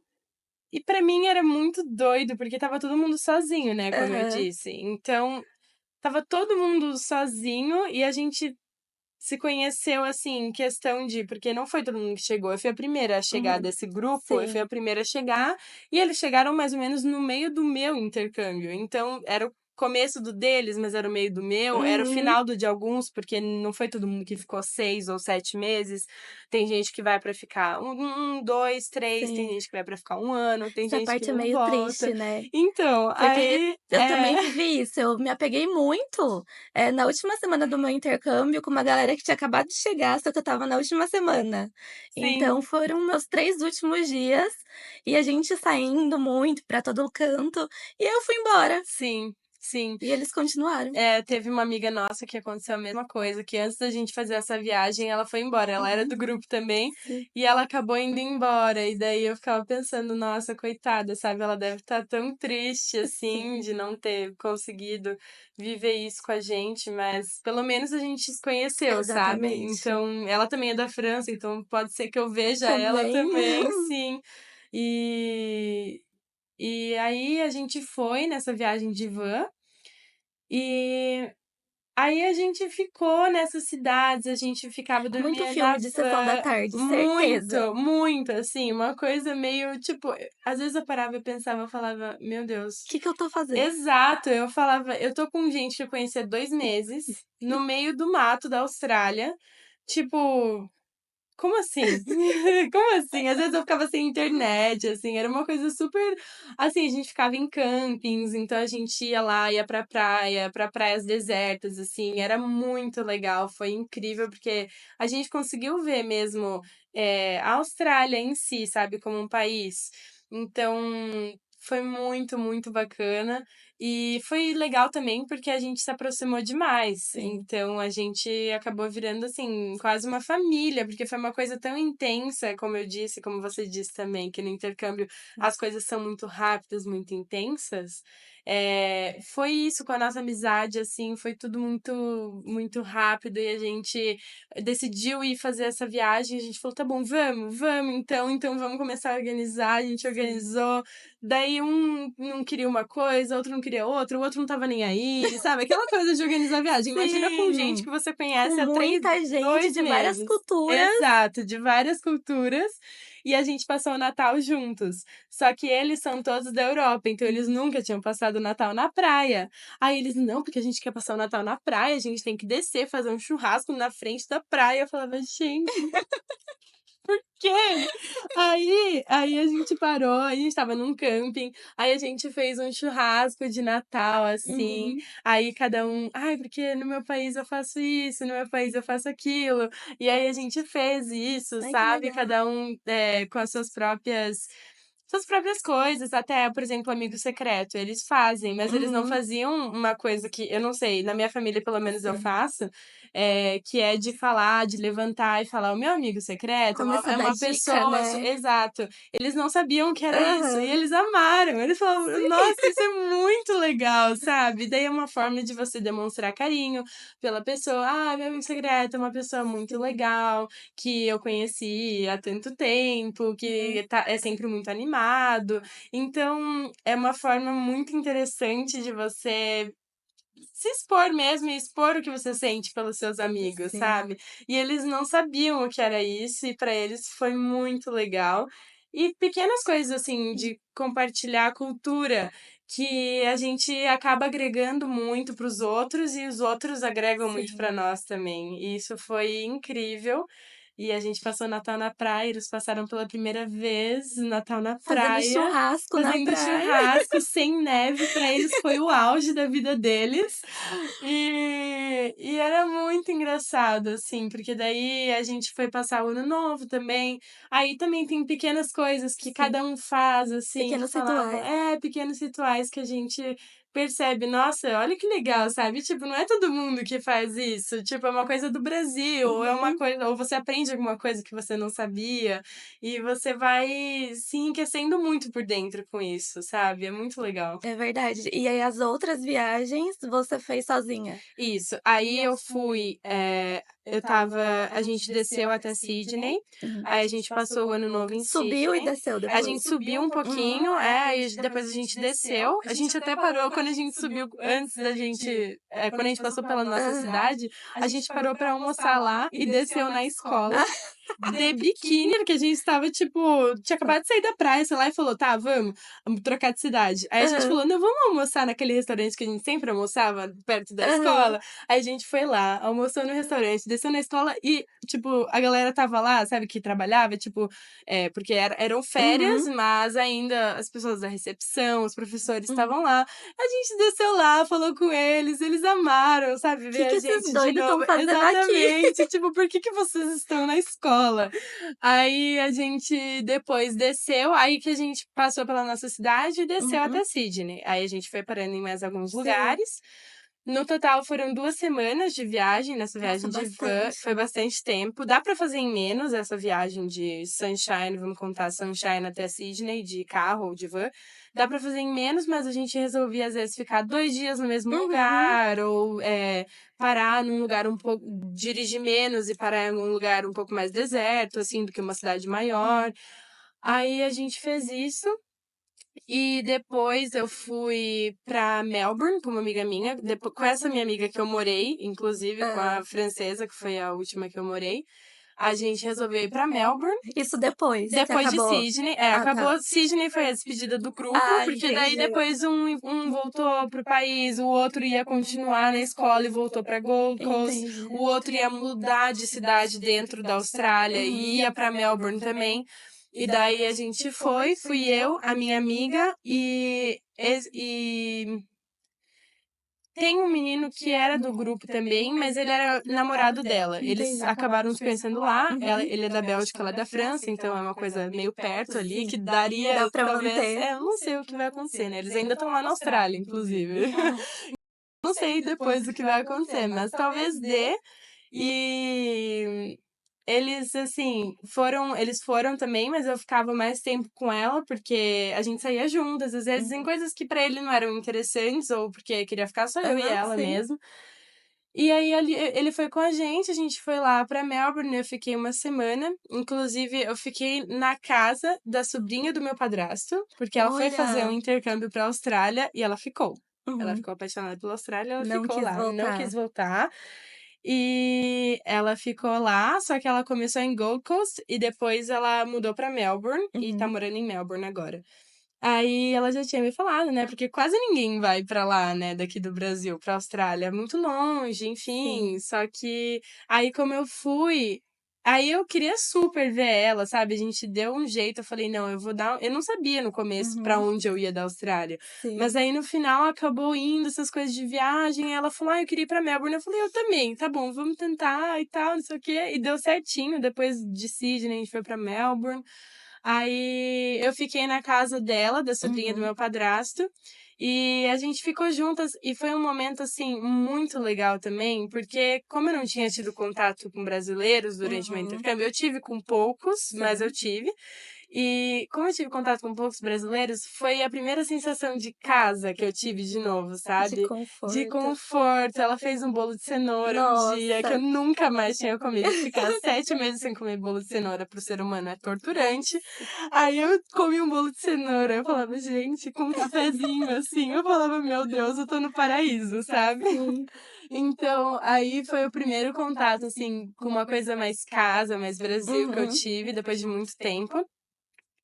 e pra mim era muito doido, porque estava todo mundo sozinho, né, como eu Aham. disse. Então, estava todo mundo sozinho e a gente se conheceu, assim, em questão de porque não foi todo mundo que chegou, eu fui a primeira a chegar Uhum. desse grupo, eu fui a Sim. primeira a chegar, e eles chegaram mais ou menos no meio do meu intercâmbio. Então, era começo do deles, mas era o meio do meu, era o Uhum. final do de alguns, porque não foi todo mundo que ficou 6 ou 7 meses. Tem gente que vai pra ficar 2, 3, tem Sim. gente que vai pra ficar 1 ano, tem Essa gente que parte é não meio volta. triste, né. Então, Porque aí eu também vivi isso, eu me apeguei muito, na última semana do meu intercâmbio com uma galera que tinha acabado de chegar, só que eu estava na última semana. Então sim, foram meus 3 últimos dias, e a gente saindo muito pra todo canto, e eu fui embora, sim, sim. e eles continuaram. Teve uma amiga nossa que aconteceu a mesma coisa, que antes da gente fazer essa viagem, ela foi embora. Ela era Uhum. do grupo também, Sim, e ela acabou indo embora. E daí eu ficava pensando, nossa, coitada, sabe? Ela deve estar tão triste, assim, sim, de não ter conseguido viver isso com a gente, mas pelo menos a gente se conheceu, sabe? exatamente. Então, ela também é da França, então pode ser que eu veja ela Também. também, sim. E, e aí a gente foi nessa viagem de van. E aí a gente ficou nessas cidades, a gente ficava Muito dormia na filme de sessão da van tarde, certeza. muito, muito, assim, uma coisa meio, tipo, às vezes eu parava e pensava, eu falava: "Meu O Deus". Que que eu tô fazendo? Exato, eu falava: "Eu tô com gente que eu conheci há 2 meses, no meio do mato da Austrália, tipo, como assim? Como assim?". Às vezes eu ficava sem internet, assim, era uma coisa super assim, a gente ficava em campings, então a gente ia lá, ia pra praias desertas, assim, era muito legal, foi incrível, porque a gente conseguiu ver mesmo, a Austrália em si, sabe, como um país. Então, foi muito, muito bacana. E foi legal também, porque a gente se aproximou demais. Sim. Então a gente acabou virando, assim, quase uma família, porque foi uma coisa tão intensa, como eu disse, como você disse também, que no intercâmbio as coisas são muito rápidas, muito intensas. Foi isso com a nossa amizade, assim, foi tudo muito, muito rápido e a gente decidiu ir fazer essa viagem. A gente falou: tá bom, vamos então vamos começar a organizar. A gente Sim. organizou. Daí um não queria uma coisa, outro não queria outra, o outro não estava nem aí, sabe, aquela coisa de organizar a viagem. Imagina com gente Sim, que você com conhece há 3 muita gente 2 de várias meses. culturas. Exato, de várias culturas, e a gente passou o Natal juntos. Só que eles são todos da Europa, então eles nunca tinham passado o Natal na praia. Aí eles: "Não, porque a gente quer passar o Natal na praia, a gente tem que descer, fazer um churrasco na frente da praia". Eu falava: "Gente, quê?". Aí a gente parou, a gente estava num camping, aí a gente fez um churrasco de Natal, assim, Uhum. aí cada um: "Ai, porque no meu país eu faço isso, no meu país eu faço aquilo". E aí a gente fez isso, Ai, que sabe, legal. cada um, com as suas próprias coisas, até, por exemplo, amigo secreto, eles fazem, mas eles não Uhum. faziam uma coisa que eu não sei, na minha família pelo menos eu Sim. faço, que é de falar, de levantar e falar: "O meu amigo secreto é uma Começar a é dar uma dica, pessoa", né. exato. Eles não sabiam que era isso, e Aham. eles amaram. Eles falavam: Sim. "Nossa, isso é muito legal", sabe. Daí é uma forma de você demonstrar carinho pela pessoa: "Ah, meu amigo secreto é uma pessoa muito Sim. legal, que eu conheci há tanto tempo, Uhum. que é sempre muito animado". Então, é uma forma muito interessante de você se expor mesmo e expor o que você sente pelos seus amigos, Sim. sabe. E eles não sabiam o que era isso e pra eles foi muito legal. E pequenas coisas, assim, de compartilhar a cultura, que a gente acaba agregando muito para os outros e os outros agregam muito Sim. pra nós também. E isso foi incrível. E a gente passou o Natal na praia, eles passaram pela primeira vez o Natal na Fazendo praia, churrasco na fazendo praia. churrasco sem neve, pra eles foi o auge da vida deles. E era muito engraçado, assim, porque daí a gente foi passar o ano novo também. Aí também tem pequenas coisas que Sim. cada um faz, assim, que Pequenos falavam rituais. pequenos rituais que a gente percebe: "Nossa, olha que legal", sabe, tipo, não é todo mundo que faz isso, tipo, é uma coisa do Brasil, ou é uma Uhum. coisa ou você aprende alguma coisa que você não sabia, e você vai se enriquecendo muito por dentro com isso, sabe, é muito legal. É verdade. E aí as outras viagens você fez sozinha? Isso. Aí eu fui, a gente desceu até Sydney, Uhum. aí a gente passou o ano novo em Subiu e Sydney, desceu a gente depois? subiu um Uhum. pouquinho, aí depois a gente desceu, a gente até parou quando a gente subiu, antes da gente, quando a gente passou pela nossa Aham. cidade, a gente parou pra almoçar lá e desceu na escola. de biquíni, porque a gente estava, tipo, tinha acabado de sair da praia, sei lá, e falou: "Tá, vamos trocar de cidade". Aí a gente Aham, falou: "Não, vamos almoçar naquele restaurante que a gente sempre almoçava perto da aham. escola?". Aí a gente foi lá, almoçou no restaurante, desceu na escola e, tipo, a galera estava lá, sabe, que trabalhava, tipo, porque eram férias, Uhum, mas ainda as pessoas da recepção, os professores uhum. estavam lá. A gente desceu lá, falou com eles amaram, sabe, ver Que a esses gente de doidos estão novo. fazendo aqui? Exatamente, tipo: "Por que que vocês estão na escola?". Aí a gente depois desceu, aí que a gente passou pela nossa cidade e desceu Uhum, até Sydney. Aí a gente foi parando em mais alguns sim. lugares. No total foram 2 semanas de viagem, nessa Nossa, viagem de van, bastante. foi bastante tempo. Dá pra fazer em menos essa viagem de Sunshine, vamos contar Sunshine até Sydney de carro ou de van. Dá pra fazer em menos, mas a gente resolvia às vezes ficar 2 dias no mesmo Uhum, lugar ou, parar num lugar um pouco dirigir menos e parar em um lugar um pouco mais deserto, assim, do que uma cidade maior. uhum. Aí a gente fez isso e depois eu fui pra Melbourne com uma amiga minha, com essa minha amiga que eu morei, inclusive com Hã. a francesa, que foi a última que eu morei. A gente resolveu ir pra Melbourne. Isso depois que Depois de acabou? Sydney, Ah, tá. acabou Sydney foi a despedida do grupo, Ah, porque daí entendi. depois um voltou pro país, o outro ia continuar na escola e voltou pra Gold Coast, Entendi. o outro ia mudar de cidade dentro da Austrália e Uhum. ia pra Melbourne também. E daí a gente fui eu, a minha amiga e tem um menino que era do grupo também, mas ele era namorado dela. Eles Entendi. acabaram se conhecendo lá. Uhum. Ele é da Bélgica, ela é da França, então é uma coisa meio perto ali, que Sim. daria, Dá pra talvez. manter. Eu não sei o que vai acontecer, né? Eles ainda estão lá na Austrália, inclusive. Não sei depois o que vai acontecer, mas talvez dê. E eles, assim, eles foram também, mas eu ficava mais tempo com ela, porque a gente saía juntas, às vezes em Uhum. coisas que pra ele não eram interessantes, ou porque queria ficar só eu e Aham, ela sim. mesmo. E aí ele foi com a gente foi lá pra Melbourne, eu fiquei uma semana. Inclusive, eu fiquei na casa da sobrinha do meu padrasto, porque ela foi fazer um Olha. intercâmbio pra Austrália e ela ficou. Ela Uhum. ficou apaixonada pela Austrália, ela Não ficou quis lá, não quis voltar. voltar. E ela ficou lá, só que ela começou em Gold Coast e depois ela mudou pra Melbourne e tá Uhum. morando em Melbourne agora. Aí ela já tinha me falado, né, porque quase ninguém vai pra lá, né, daqui do Brasil, pra Austrália, é muito longe, enfim. Sim. Só que aí como eu fui, aí eu queria super ver ela, sabe? A gente deu um jeito, eu falei: "Não, eu vou dar". Eu não sabia no começo pra Uhum. onde eu ia da Austrália, mas Sim. aí no final acabou indo essas coisas de viagem, ela falou: "Ah, eu queria ir pra Melbourne", eu falei: "Eu também, tá bom, vamos tentar e tal, não sei o quê", e deu certinho. Depois de Sydney a gente foi pra Melbourne. Aí eu fiquei na casa dela, da sobrinha do Uhum. meu padrasto, e a gente ficou juntas e foi um momento, assim, muito legal também, porque como eu não tinha tido contato com brasileiros durante o meu Uhum. intercâmbio, eu tive com poucos, mas eu Sim. tive. E como eu tive contato com poucos brasileiros, foi a primeira sensação de casa que eu tive de novo, De sabe? De conforto. conforto. Ela fez um bolo de cenoura um dia que eu Nossa. nunca mais tinha comido. Ficar 7 meses sem comer bolo de cenoura pro ser humano é torturante. Aí eu comi um bolo de cenoura. Eu falava, gente, com um cafezinho assim. Eu falava, meu Deus, eu tô no paraíso, sabe? Sim. Então, aí foi o primeiro contato, assim, com uma coisa mais casa, mais Brasil que eu Uhum. tive depois de muito tempo.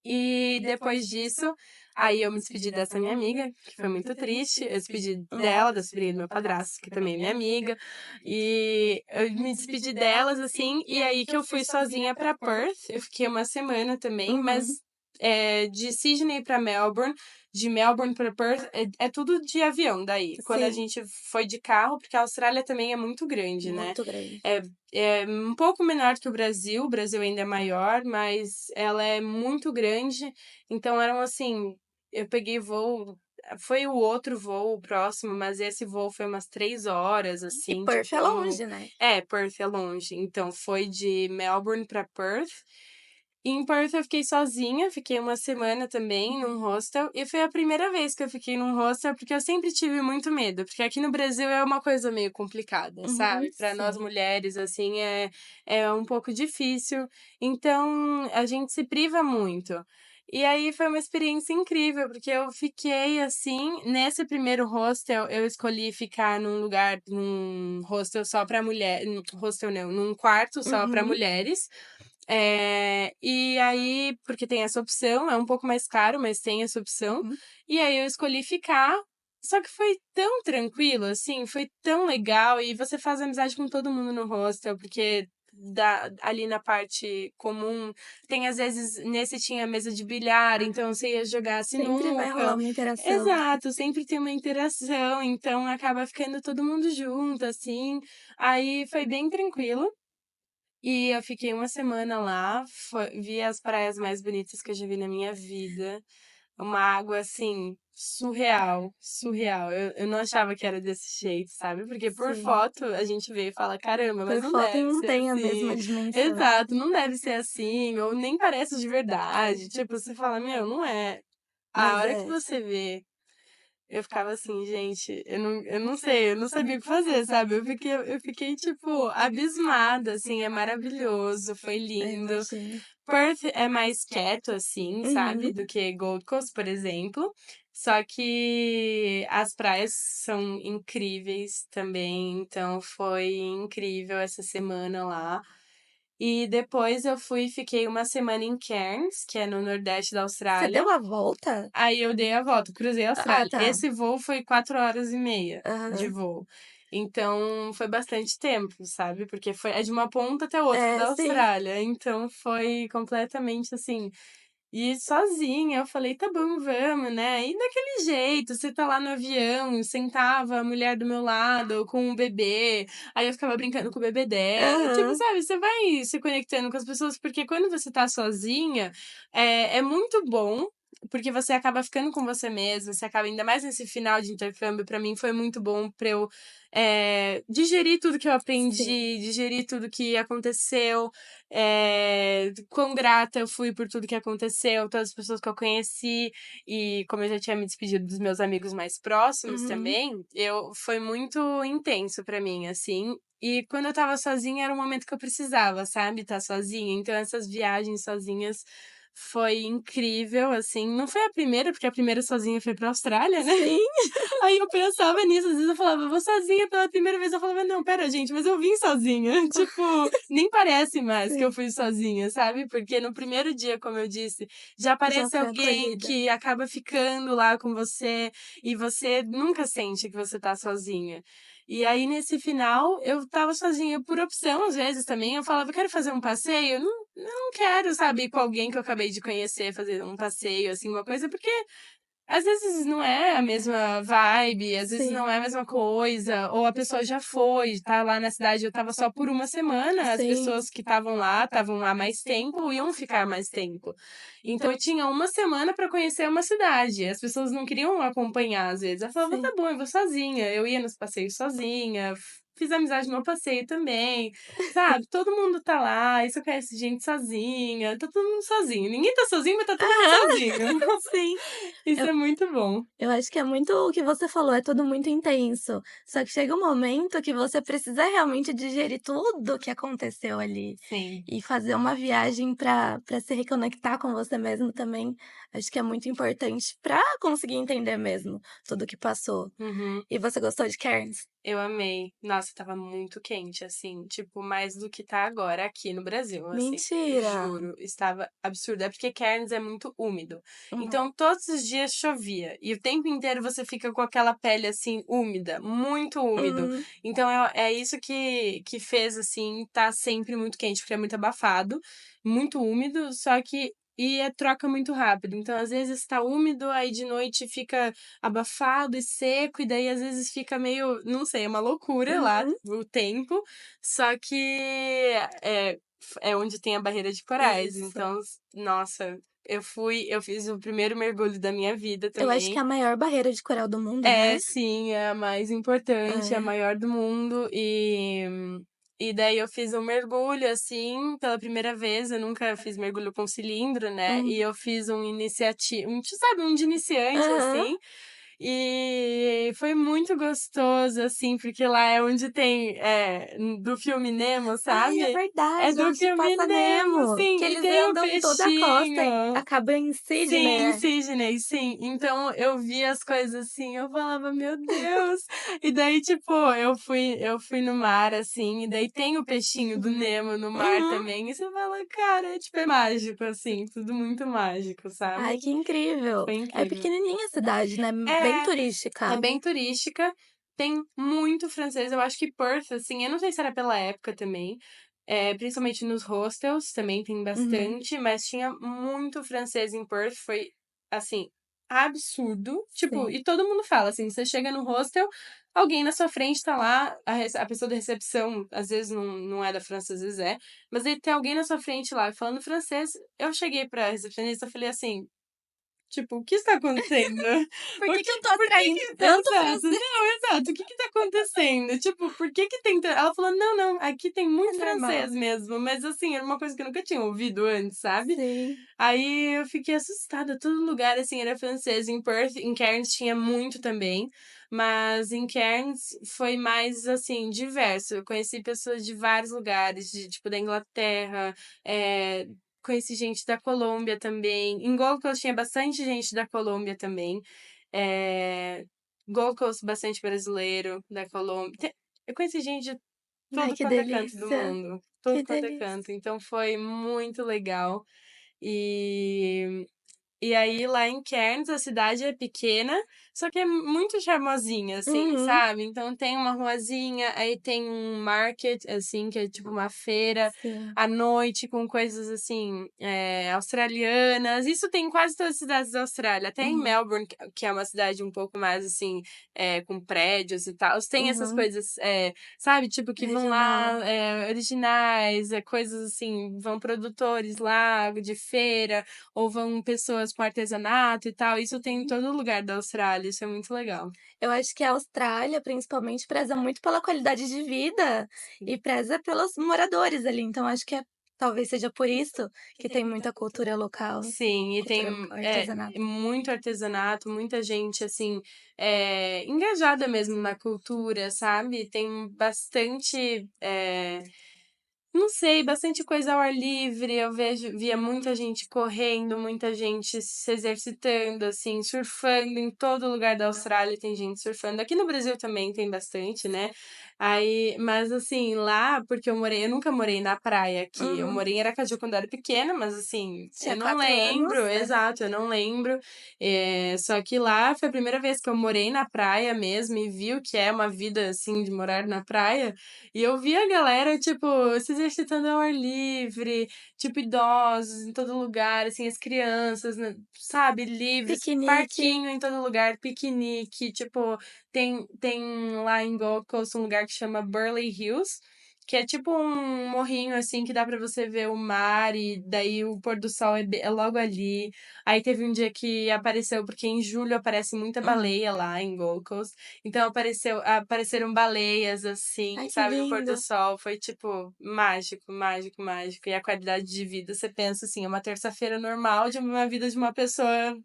E depois disso, aí eu me despedi dessa minha amiga, que foi muito triste. Eu despedi Uhum. dela, da sobrinha do meu padrasto, que também é minha amiga. E eu me despedi delas, assim, e aí que eu fui sozinha pra Perth. Eu fiquei uma semana também, Uhum. mas de Sydney pra Melbourne, de Melbourne pra Perth, é tudo de avião daí. Quando a Sim. gente foi de carro, porque a Austrália também é muito grande, né? Muito grande. É, é um pouco menor que o Brasil ainda é maior, mas ela é muito grande. Então eram assim, eu peguei voo, foi o outro voo próximo, mas esse voo foi umas 3 horas, E assim, Perth é tipo. longe, né? Perth é longe. Então foi de Melbourne pra Perth. E em Perth eu fiquei sozinha, fiquei uma semana também num hostel. E foi a primeira vez que eu fiquei num hostel, porque eu sempre tive muito medo. Porque aqui no Brasil é uma coisa meio complicada, Uhum. sabe? Para nós Sim. mulheres, assim, é um pouco difícil. Então a gente se priva muito. E aí foi uma experiência incrível, porque eu fiquei assim, nesse primeiro hostel, eu escolhi ficar num hostel só para mulher, hostel não, num quarto só para Uhum. mulheres. E aí, porque tem essa opção, é um pouco mais caro, mas tem essa opção. Uhum. E aí eu escolhi ficar. Só que foi tão tranquilo, assim, foi tão legal. E você faz amizade com todo mundo no hostel, porque ali na parte comum, tem às vezes, nesse tinha mesa de bilhar, então você ia jogar Sempre vai rolar sinuca. uma interação. Exato, sempre tem uma interação, então acaba ficando todo mundo junto, assim. Aí foi bem tranquilo. E eu fiquei uma semana lá, vi as praias mais bonitas que eu já vi na minha vida. Uma água, assim, surreal, surreal. Eu não achava que era desse jeito, sabe? Porque por Sim. foto a gente vê e fala, caramba, mas Por não foto deve não ser tem a assim. mesma dimensão. Exato, não deve ser assim, ou nem parece de verdade. Tipo, você fala, meu, não é. A Mas hora que é. você vê eu ficava assim, gente, eu não sei, eu não sabia o que fazer, sabe? Eu fiquei, tipo, abismada, assim, é maravilhoso, foi Eu lindo. imagino. Perth é mais quieto, assim, sabe? Uhum. Do que Gold Coast, por exemplo. Só que as praias são incríveis também, então foi incrível essa semana lá. E depois eu fui e fiquei uma semana em Cairns, que é no nordeste da Você Austrália. deu a volta? Aí eu dei a volta, cruzei a Ah, Austrália. tá. Esse voo foi 4 horas e meia de Aham. voo. Então foi bastante tempo, sabe? Porque é de uma ponta até outra É, da sim. Austrália. Então foi completamente assim. E sozinha, eu falei, tá bom, vamos, né? E daquele jeito, você tá lá no avião, sentava a mulher do meu lado com o bebê, aí eu ficava brincando com o bebê dela. Tipo, Aham. sabe, você vai se conectando com as pessoas, porque quando você tá sozinha, é muito bom. Porque você acaba ficando com você mesma, você acaba, ainda mais nesse final de intercâmbio, pra mim foi muito bom pra eu digerir tudo que eu Sim. aprendi, digerir tudo que aconteceu, quão grata eu fui por tudo que aconteceu, todas as pessoas que eu conheci, e como eu já tinha me despedido dos meus amigos mais próximos Uhum. também, foi muito intenso pra mim, assim. E quando eu tava sozinha, era um momento que eu precisava, sabe? Estar sozinha. Então, essas viagens sozinhas foi incrível, assim. Não foi a primeira, porque a primeira sozinha foi pra Austrália, né? Sim, Aí eu pensava nisso, às vezes eu falava, vou sozinha pela primeira vez. Eu falava, não, pera, gente, mas eu vim sozinha. Tipo, nem parece mais que eu sim. fui sozinha, sabe? Porque no primeiro dia, como eu disse, já Já aparece foi alguém acolhida. que acaba ficando lá com você e você nunca sente que você tá sozinha. E aí, nesse final, eu tava sozinha por opção, às vezes também. Eu falava, quero fazer um passeio? Não quero, sabe, ir com alguém que eu acabei de conhecer, fazer um passeio, assim, uma coisa, porque às vezes não é a mesma vibe, às vezes não Sim, é a mesma coisa, ou a pessoa já foi, tá lá na cidade, eu tava só por uma semana, as sim, pessoas que estavam lá estavam há mais tempo, iam ficar mais tempo. Então eu tinha uma semana pra conhecer uma cidade, as pessoas não queriam acompanhar às vezes. Eu falava, tá sim. bom, eu vou sozinha. Eu ia nos passeios sozinha, fiz amizade no passeio também, sabe? Todo mundo tá lá, e você conhece gente sozinha, tá todo mundo sozinho. Ninguém tá sozinho, mas tá todo mundo Aham, sozinho. sim. Isso Eu é muito bom. eu acho que é muito o que você falou, é tudo muito intenso. Só que chega um momento que você precisa realmente digerir tudo o que aconteceu ali. Sim. E fazer uma viagem para se reconectar com você mesmo também, acho que é muito importante para conseguir entender mesmo tudo o que passou. Uhum. E você gostou de Cairns? Eu amei. Nossa, estava muito quente, assim, tipo, mais do que tá agora aqui no Brasil, assim. Mentira! Juro, estava absurdo. É porque Cairns é muito úmido. Uhum. Então, todos os dias chovia. E o tempo inteiro você fica com aquela pele, assim, úmida, muito úmido. Uhum. Então, é isso que fez, assim, tá sempre muito quente, porque é muito abafado, muito úmido, só que. E troca muito rápido. Então, às vezes tá úmido, aí de noite fica abafado e seco, e daí às vezes fica meio, não sei, é uma loucura lá Uhum. o tempo, só que é onde tem a barreira de corais, Isso. então, nossa, eu fiz o primeiro mergulho da minha vida Eu acho que também. é a maior barreira de coral do mundo, não É, é? sim, é a mais importante, é a É. maior do mundo, e daí eu fiz um mergulho, assim, pela primeira vez, eu nunca fiz mergulho com cilindro, né, e Hum. eu fiz um iniciativo, sabe, um de iniciante, Aham. assim, E foi muito gostoso, assim, porque lá é onde tem, do filme Nemo, Ai, é sabe? É verdade, do onde filme passa Nemo, Nemo, sim, que e eles tem o andam toda a costa e peixinho. acabam em Sydney, Sim, né. Sydney, sim. Então eu via as coisas assim, eu falava: "Meu Deus". E daí, tipo, eu fui no mar, assim, e daí tem o peixinho do Nemo no mar Uhum. também, e você fala: "Cara, tipo, é mágico, assim, tudo muito mágico", Ai, sabe. que incrível. Foi É incrível. pequenininha a cidade, né, bem É, é turística. bem turística, tem muito francês, eu acho que Perth, assim, eu não sei se era pela época também, principalmente nos hostels também tem Uhum. bastante, mas tinha muito francês em Perth, foi, assim, absurdo, tipo, Sim. e todo mundo fala, assim, você chega no hostel, alguém na sua frente tá lá, a pessoa da recepção, às vezes não é da França, às vezes é, mas aí tem alguém na sua frente lá falando francês, eu cheguei pra recepcionista, eu falei assim: "Tipo, o que está acontecendo? Por que que eu tô Por que atraindo que" tanto exato, francês? não, exato, "O que que tá acontecendo? Tipo, por que que tem tan" ela falou: "Não, não, aqui tem É muito francês normal. mesmo", mas assim, era uma coisa que eu nunca tinha ouvido antes, sabe. Sim. Aí eu fiquei assustada, todo lugar, assim, era francês. Em Perth, em Cairns tinha muito também, mas em Cairns foi mais, assim, diverso. Eu conheci pessoas de vários lugares, de tipo, da Inglaterra, eh, conheci gente da Colômbia também. Em Gold Coast tinha bastante gente da Colômbia também. Eh, Gold Coast, bastante brasileiro da Colômbia. Eu conheci gente de Ai, tudo que quanto é canto do delícia, mundo, que tudo quanto é canto, delícia. então foi muito legal. E aí lá em Cairns a cidade é pequena, só que é muito charmosinha, assim, Uhum. sabe. Então tem uma ruazinha, aí tem um market, assim, que é tipo uma feira Sim. à noite com coisas, assim, australianas. Isso tem em quase todas as cidades da Austrália, até em Uhum. Melbourne, que é uma cidade um pouco mais, assim, com prédios e tal. Tem essas Uhum. coisas, sabe, tipo, que vão Regional. lá, originais, coisas assim, vão produtores lá de feira, ou vão pessoas com artesanato e tal, isso tem em Uhum. todo lugar da Austrália, isso é muito legal. Eu acho que a Austrália, principalmente, preza muito pela qualidade de vida Sim. e preza pelos moradores ali, então acho que talvez seja por isso que tem muita cultura local, Sim, e tem, cultura artesanato. muito artesanato, muita gente, assim, engajada mesmo na cultura, sabe. Tem bastante, não sei, bastante coisa ao ar livre, eu via muita gente correndo, muita gente se exercitando, assim, surfando, em todo lugar da Austrália tem gente surfando. Aqui no Brasil também tem bastante, né. Aí mas assim, lá porque eu nunca morei na praia aqui, eu Uhum. morei em Aracaju quando era pequena, mas assim, eu Tinha não 4 anos. lembro exato, eu não lembro. Só que lá foi a primeira vez que eu morei na praia mesmo e vi o que é uma vida, assim, de morar na praia, e eu vi a galera, tipo, se exercitando ao ar livre, tipo, idosos em todo lugar, assim, as crianças, né, sabe, livres, Piquenique. parquinho em todo lugar, piquenique, tipo, tem lá em Gold Coast um lugar que chama Burleigh Hills, que é tipo um morrinho, assim, que dá pra você ver o mar e daí o pôr do sol é logo ali. Aí teve um dia que apareceu porque em julho aparece muita Uhum. baleia lá em Gold Coast, então apareceram baleias, assim, Ai, que sabe, no pôr do lindo. sol, foi, tipo, mágico, mágico, mágico. E a qualidade de vida, você pensa assim, é uma terça-feira normal de uma vida de uma pessoa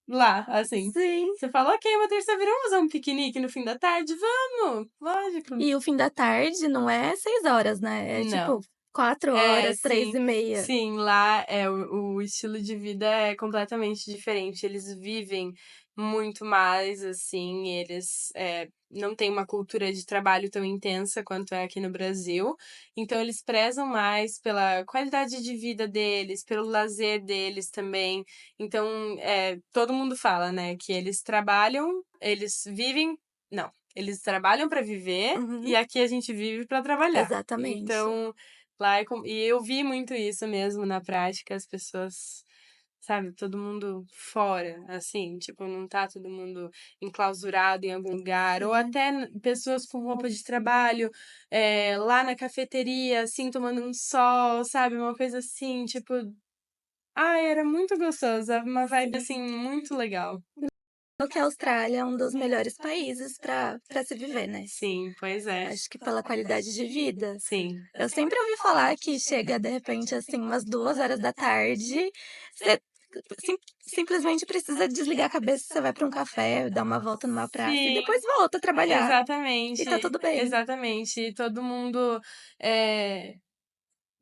lá, assim. Sim. Você fala: "Ok, uma terça-feira, vamos fazer um piquenique no fim da tarde? Vamos, lógico". E o fim da tarde não é 6 horas, né, é tipo Não. 4 horas, três Sim, e meia. sim, lá o estilo de vida é completamente diferente, eles vivem muito mais, assim, eles, não têm uma cultura de trabalho tão intensa quanto é aqui no Brasil, então eles prezam mais pela qualidade de vida deles, pelo lazer deles também. Então, todo mundo fala, né, que eles vivem não, eles trabalham para viver Uhum. e aqui a gente vive para trabalhar. Exatamente. Então lá e eu vi muito isso mesmo na prática, as pessoas, sabe, todo mundo fora, assim, tipo, não tá todo mundo enclausurado em algum lugar, ou Sim. até pessoas com roupa de trabalho, lá na cafeteria, assim, tomando um sol, sabe, uma coisa assim, tipo, ai, era muito gostoso, uma vibe, Sim. assim, muito legal. Que a Austrália é um dos melhores países para se viver, né. Sim, pois é. Acho que pela qualidade de vida. Sim. Eu sempre ouvi falar que chega, de repente, assim, umas 2 horas da tarde, você simplesmente precisa desligar a cabeça, você vai para um café, dar uma volta numa praça e Sim, depois volta a trabalhar, e tá exatamente, tudo bem. exatamente. E todo mundo, eh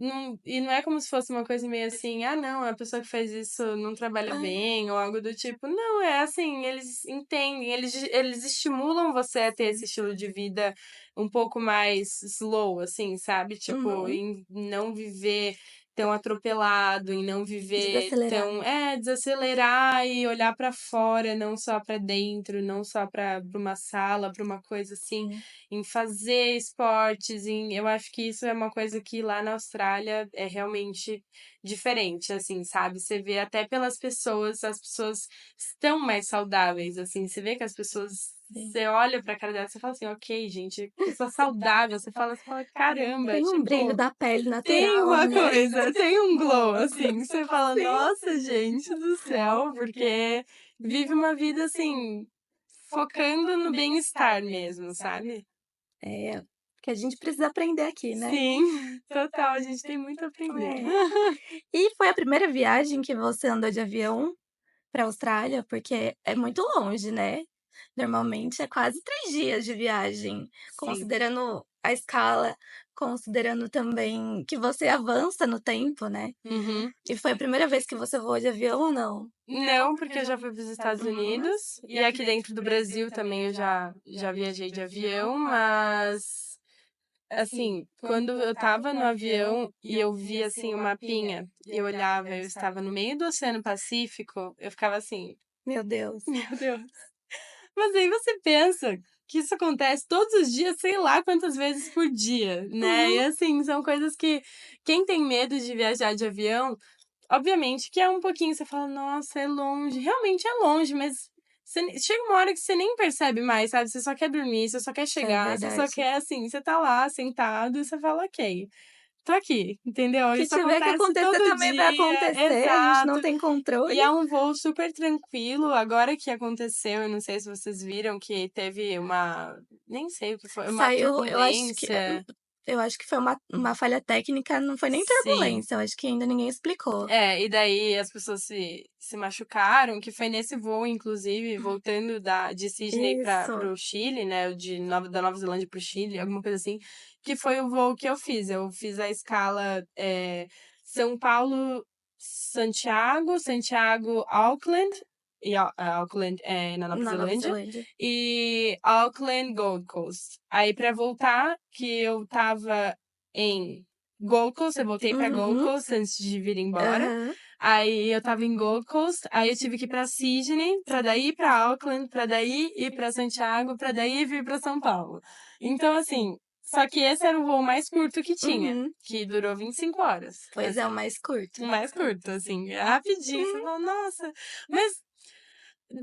não é como se fosse uma coisa meio assim: "Ah, não, a pessoa que faz isso não trabalha Ai, bem", ou algo do tipo. Não, é assim, eles entendem, eles estimulam você a ter esse sim. estilo de vida um pouco mais slow, assim, sabe, tipo, Uhum. em não viver tão atropelado, em não viver Desacelerar. tão desacelerar e olhar pra fora, não só pra dentro, não só pra uma sala, pra uma coisa assim, Sim. em fazer esportes, eu acho que isso é uma coisa que lá na Austrália é realmente diferente, assim, sabe? Você vê até pelas pessoas, as pessoas estão mais saudáveis, assim, você vê que as pessoas, Sim. você olha pra cara delas, você fala assim, ok, gente, pessoa saudável, você fala, caramba, Tem um brilho tipo, da pele tem natural, uma né. coisa, tem um glow, assim, você fala, Sim. nossa, gente do céu, porque vive uma vida assim, focando no bem-estar mesmo, sabe? É, que a gente precisa aprender aqui, né. Sim, total, a gente tem muito a aprender. É. E foi a primeira viagem que você andou de avião pra Austrália? Porque é muito longe, né. Normalmente é quase 3 dias de viagem, Sim. considerando a escala, considerando também que você avança no tempo, né. Uhum. E foi a primeira vez que você voou de avião ou não? Não, porque eu já fui para os Estados Uhum. Unidos e aqui dentro do Brasil também eu já viajei de avião, mas, assim, quando eu estava no avião e eu via, assim, o mapinha e eu olhava, eu estava no meio do Oceano Pacífico, eu ficava assim: Meu Deus. "Meu Deus". Mas aí você pensa que isso acontece todos os dias, sei lá quantas vezes por dia, né. E Uhum. assim, são coisas que quem tem medo de viajar de avião, obviamente que é um pouquinho, você fala: "Nossa, é longe", realmente é longe, mas chega uma hora que você nem percebe mais, sabe, você só quer dormir, você só quer É chegar, você só verdade. quer, assim, você tá lá sentado e você fala: "Ok, tô aqui", entendeu. Que Isso tiver que acontece acontecer todo também vai dia, acontecer, a gente não exato. tem E controle. é um voo super tranquilo. Agora que aconteceu, eu não sei se vocês viram que teve uma, nem sei o que foi, uma Saiu, turbulência. eu acho que foi uma falha técnica, não foi nem Sim. turbulência, eu acho que ainda ninguém explicou. É, e daí as pessoas se machucaram, que foi nesse voo, inclusive, voltando de Sydney para Isso. o Chile, né, da Nova Zelândia para o Chile, alguma coisa assim, que foi o voo que eu fiz. Eu fiz a escala São Paulo, Santiago, Santiago, Auckland, e Auckland é na Nova Na Nova Zelândia, Zelândia. e Auckland, Gold Coast. Aí para voltar, que eu tava em Gold Coast, eu voltei pra Gold Uhum. Coast antes de vir embora. Aham. Aí eu estava em Gold Coast, aí eu tive que ir pra Sydney, pra daí ir pra Auckland, pra daí ir pra Santiago, pra daí vir pra São Paulo. Então, assim, só que esse era o voo mais curto que tinha, Uhum. que durou 25 horas, Pois é, o assim. mais curto. O mais curto, assim, é rapidinho, você Uhum. fala: "Nossa". Mas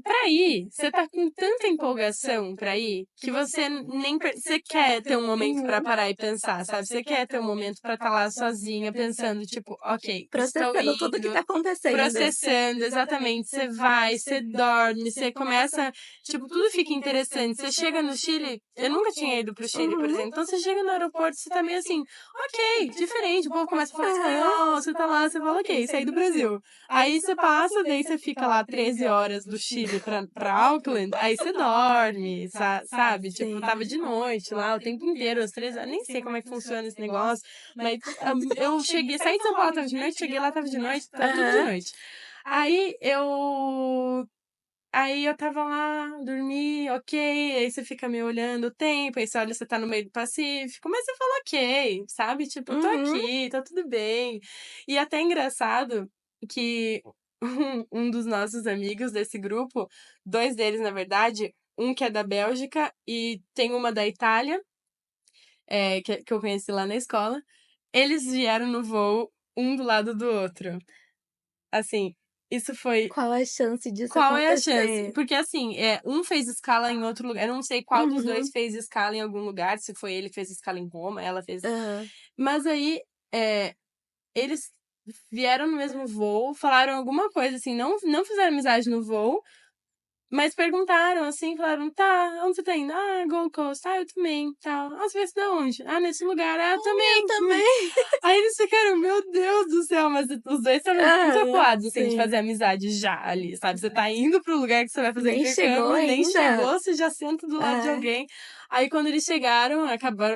pra ir, você tá com tanta empolgação pra ir, que você nem você quer ter um momento pra Uhum. parar e pensar, sabe. Você quer ter um momento pra estar lá sozinha pensando, tipo: "Ok, estou Processando tudo que indo", tá acontecendo. processando, exatamente. Você vai, você dorme, você começa, tipo, tudo fica interessante. Você chega no Chile, eu nunca tinha ido para o Chile, por Uhum. exemplo, então você chega no aeroporto, você tá meio assim: "Ok, diferente", o povo começa a falar Aham. espanhol, você tá lá, você fala: "Ok, saí do Brasil". Aí você passa, daí você fica lá 13 horas do Chile pra Auckland, aí você dorme, sabe? Tipo, Sim. tava de noite lá o tempo inteiro, às 13 horas, nem sei como é que funciona esse negócio, mas eu cheguei, saí de São Paulo, tava de noite, cheguei lá, tava de noite, tava tudo de Aham. noite. Aí eu tava lá, dormi, ok, aí você fica me olhando o tempo, aí você olha, você tá no meio do Pacífico, mas você fala ok, sabe? Tipo, tô Uhum. aqui, tá tudo bem. E até é engraçado que um dos nossos amigos desse grupo, 2 deles, na verdade, um que é da Bélgica e tem uma da Itália, que eu conheci lá na escola, eles vieram no voo um do lado do outro. Assim, isso foi. Qual a chance disso Qual é a chance? acontecer? Porque assim, um fez escala em outro lugar, eu não sei qual dos 2 Uhum. fez escala em algum lugar, se foi ele que fez escala em Roma, ela fez, Aham. mas aí, eles vieram no mesmo voo, falaram alguma coisa assim, não fizeram amizade no voo, Mas perguntaram, assim, falaram: "Tá, onde você tá indo?" "Ah, Gold Coast." "Ah, eu também", tal. "Ah, você vai estudar onde?" "Ah, nesse lugar." "Ah, eu Eu também." também. Aí eles ficaram: "Meu Deus do céu", mas os 2 estavam muito Aham, acuados, assim, de sim. fazer amizade já ali, sabe. Você tá indo para o lugar que você vai fazer Nem chegou intercâmbio, nem chegou, ainda. você já senta do lado de É. alguém. Aí quando eles chegaram,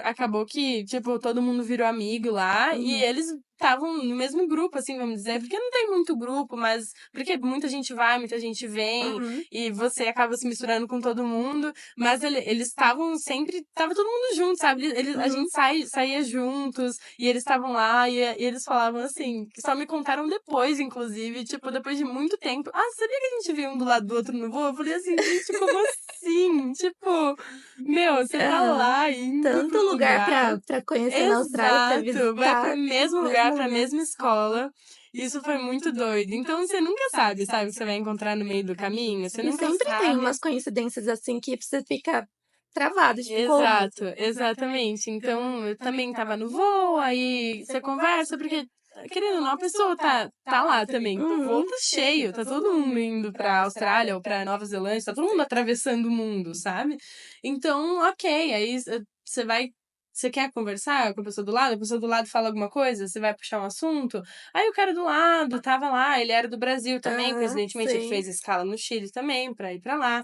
acabou que, tipo, todo mundo virou amigo lá e Uhum, eles estavam no mesmo grupo, assim, vamos dizer, porque não tem muito grupo, mas porque muita gente vai, muita gente vem, uhum, e você acaba se misturando com todo mundo, mas eles estavam sempre, estava todo mundo junto, sabe? A uhum. gente saía juntos, e eles estavam lá, e eles falavam assim, que só me contaram depois, inclusive, tipo, depois de muito tempo. "Ah, sabia que a gente viu um do lado do outro no voo?" Eu falei assim: "Gente, como assim?" Tipo, meu, você tá Aham. lá indo Tanto pro lugar lugar. pra conhecer na Austrália, pra Exato, vai para visitar, o mesmo no lugar, mesmo para a lugar. mesma escola. Isso foi muito doido. Então você nunca sabe o que você vai encontrar no meio do caminho, você E nunca sempre tem sabe. umas coincidências, assim, que você fica travado, tipo, como? Exato, exatamente. Então eu também estava no voo, aí você conversa, porque querendo ou não, a pessoa tá lá também. O voo Uhum. tá cheio, tá todo mundo indo pra Austrália ou pra Nova Zelândia, tá todo mundo atravessando o mundo, sabe? Então, ok, aí você vai. Você quer conversar com a pessoa do lado? A pessoa do lado fala alguma coisa, você vai puxar um assunto. Aí o cara do lado tava lá, ele era do Brasil também, Aham, coincidentemente, ele sim. fez escala no Chile também, pra ir pra lá.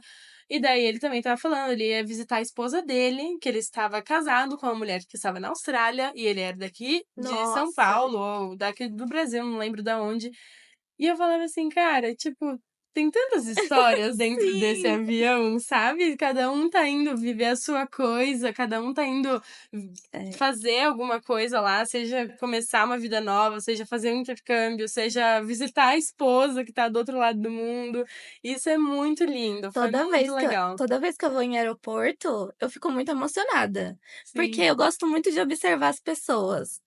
E daí ele também estava falando, ele ia visitar a esposa dele, que ele estava casado com uma mulher que estava na Austrália, e ele era daqui de São Nossa. Paulo, ou daqui do Brasil, não lembro da onde. E eu falava assim, cara, tipo, tem tantas histórias dentro desse Sim. avião, sabe? Cada um tá indo viver a sua coisa, cada um tá indo É, fazer alguma coisa lá, seja começar uma vida nova, seja fazer um intercâmbio, seja visitar a esposa que tá do outro lado do mundo. Isso é muito lindo, foi muito legal. toda vez que eu vou em aeroporto, eu fico muito emocionada, porque Sim. eu gosto muito de observar as pessoas.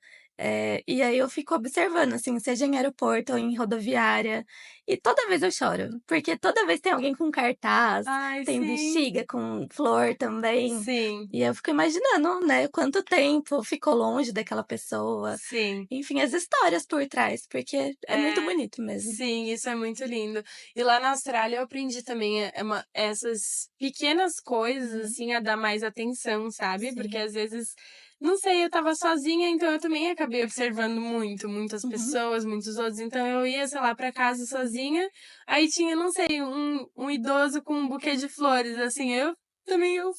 E aí eu fico observando, assim, seja em aeroporto ou em rodoviária, e toda vez eu choro, porque toda vez tem alguém com cartaz, Ai, tem sim. bexiga com flor também, Sim, e eu fico imaginando, né, quanto tempo ficou longe daquela pessoa, sim. enfim, as histórias por trás, porque é muito É, bonito mesmo. sim, isso é muito lindo. E lá na Austrália eu aprendi também essas pequenas coisas, Uhum, assim, a dar mais atenção, sabe? Porque sim. às vezes, não sei, eu estava sozinha, então eu também acabei observando muitas Uhum. pessoas, muitos outros. Então eu ia, sei lá, pra casa sozinha, aí tinha, não sei, um idoso com um buquê de flores, assim, eu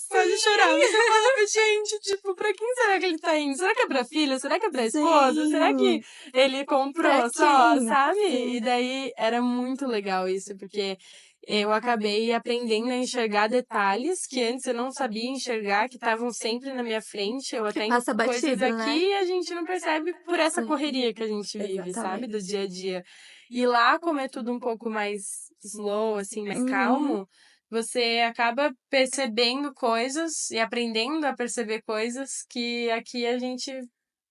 quase chorava. Sim, Eu falava, gente, tipo, pra quem será que ele tá indo? Será que é pra filha? Será que é pra esposa? Será que sim. ele Pra comprou só, quem? sabe? E Sim. daí era muito legal isso, porque eu acabei aprendendo a enxergar detalhes que antes eu não sabia enxergar, que estavam sempre na minha frente. Eu Que até passa coisas batido, aqui né. e a gente não percebe por essa Sim, correria que a gente vive, sabe? Do exatamente. dia a dia. E lá, como é tudo um pouco mais slow, assim, mais Uhum. calmo, você acaba percebendo coisas e aprendendo a perceber coisas que aqui a gente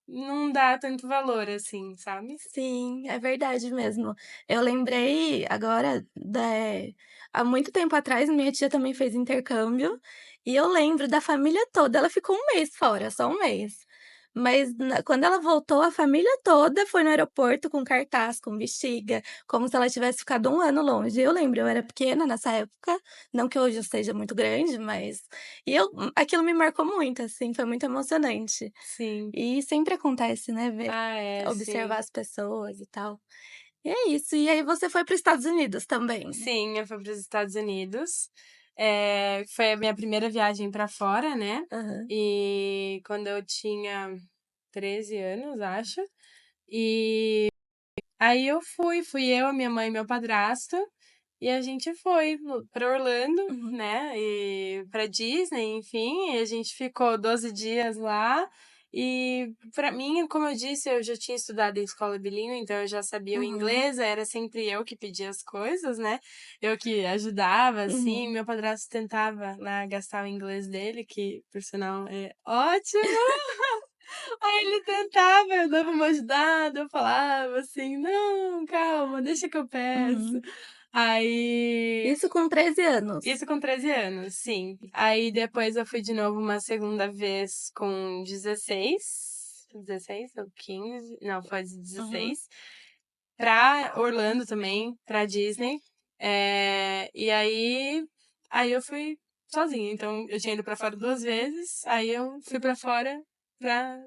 não dá tanto valor, assim, sabe? Sim, é verdade mesmo. Eu lembrei agora há muito tempo atrás, minha tia também fez intercâmbio, e eu lembro da família toda, ela ficou um mês fora, só um mês. Mas quando ela voltou, a família toda foi no aeroporto com cartaz, com bexiga, como se ela tivesse ficado um ano longe. Eu lembro, eu era pequena nessa época, não que hoje eu seja muito grande, mas aquilo me marcou muito, assim, foi muito emocionante. Sim. E sempre acontece, né, Ah, é, observar sim. as pessoas e tal. E é isso. E aí você foi para os Estados Unidos também? Sim, eu fui para os Estados Unidos. Foi a minha primeira viagem para fora, né? Aham. E quando eu tinha 13 anos, acho. E aí fui eu, a minha mãe e meu padrasto. E a gente foi para Orlando, Uhum. né? E para Disney, enfim. E a gente ficou 12 dias lá. E para mim, como eu disse, eu já tinha estudado em escola bilíngue, então eu já sabia o Uhum. inglês, era sempre eu que pedia as coisas, né? Eu que ajudava, assim. Uhum. Meu padrasto tentava lá gastar o inglês dele, que por sinal é ótimo. Aí ele tentava, eu dava uma ajudada, eu falava assim: não, calma, deixa que eu peço. Uhum. Aí Isso com 13 anos? isso com 13 anos, sim. Aí depois eu fui de novo uma segunda vez com 16 ou 15, não, foi Uhum. 16, pra Orlando também, pra Disney. E aí aí eu fui sozinha. Então, eu tinha ido pra fora 2 vezes, aí eu fui pra fora pra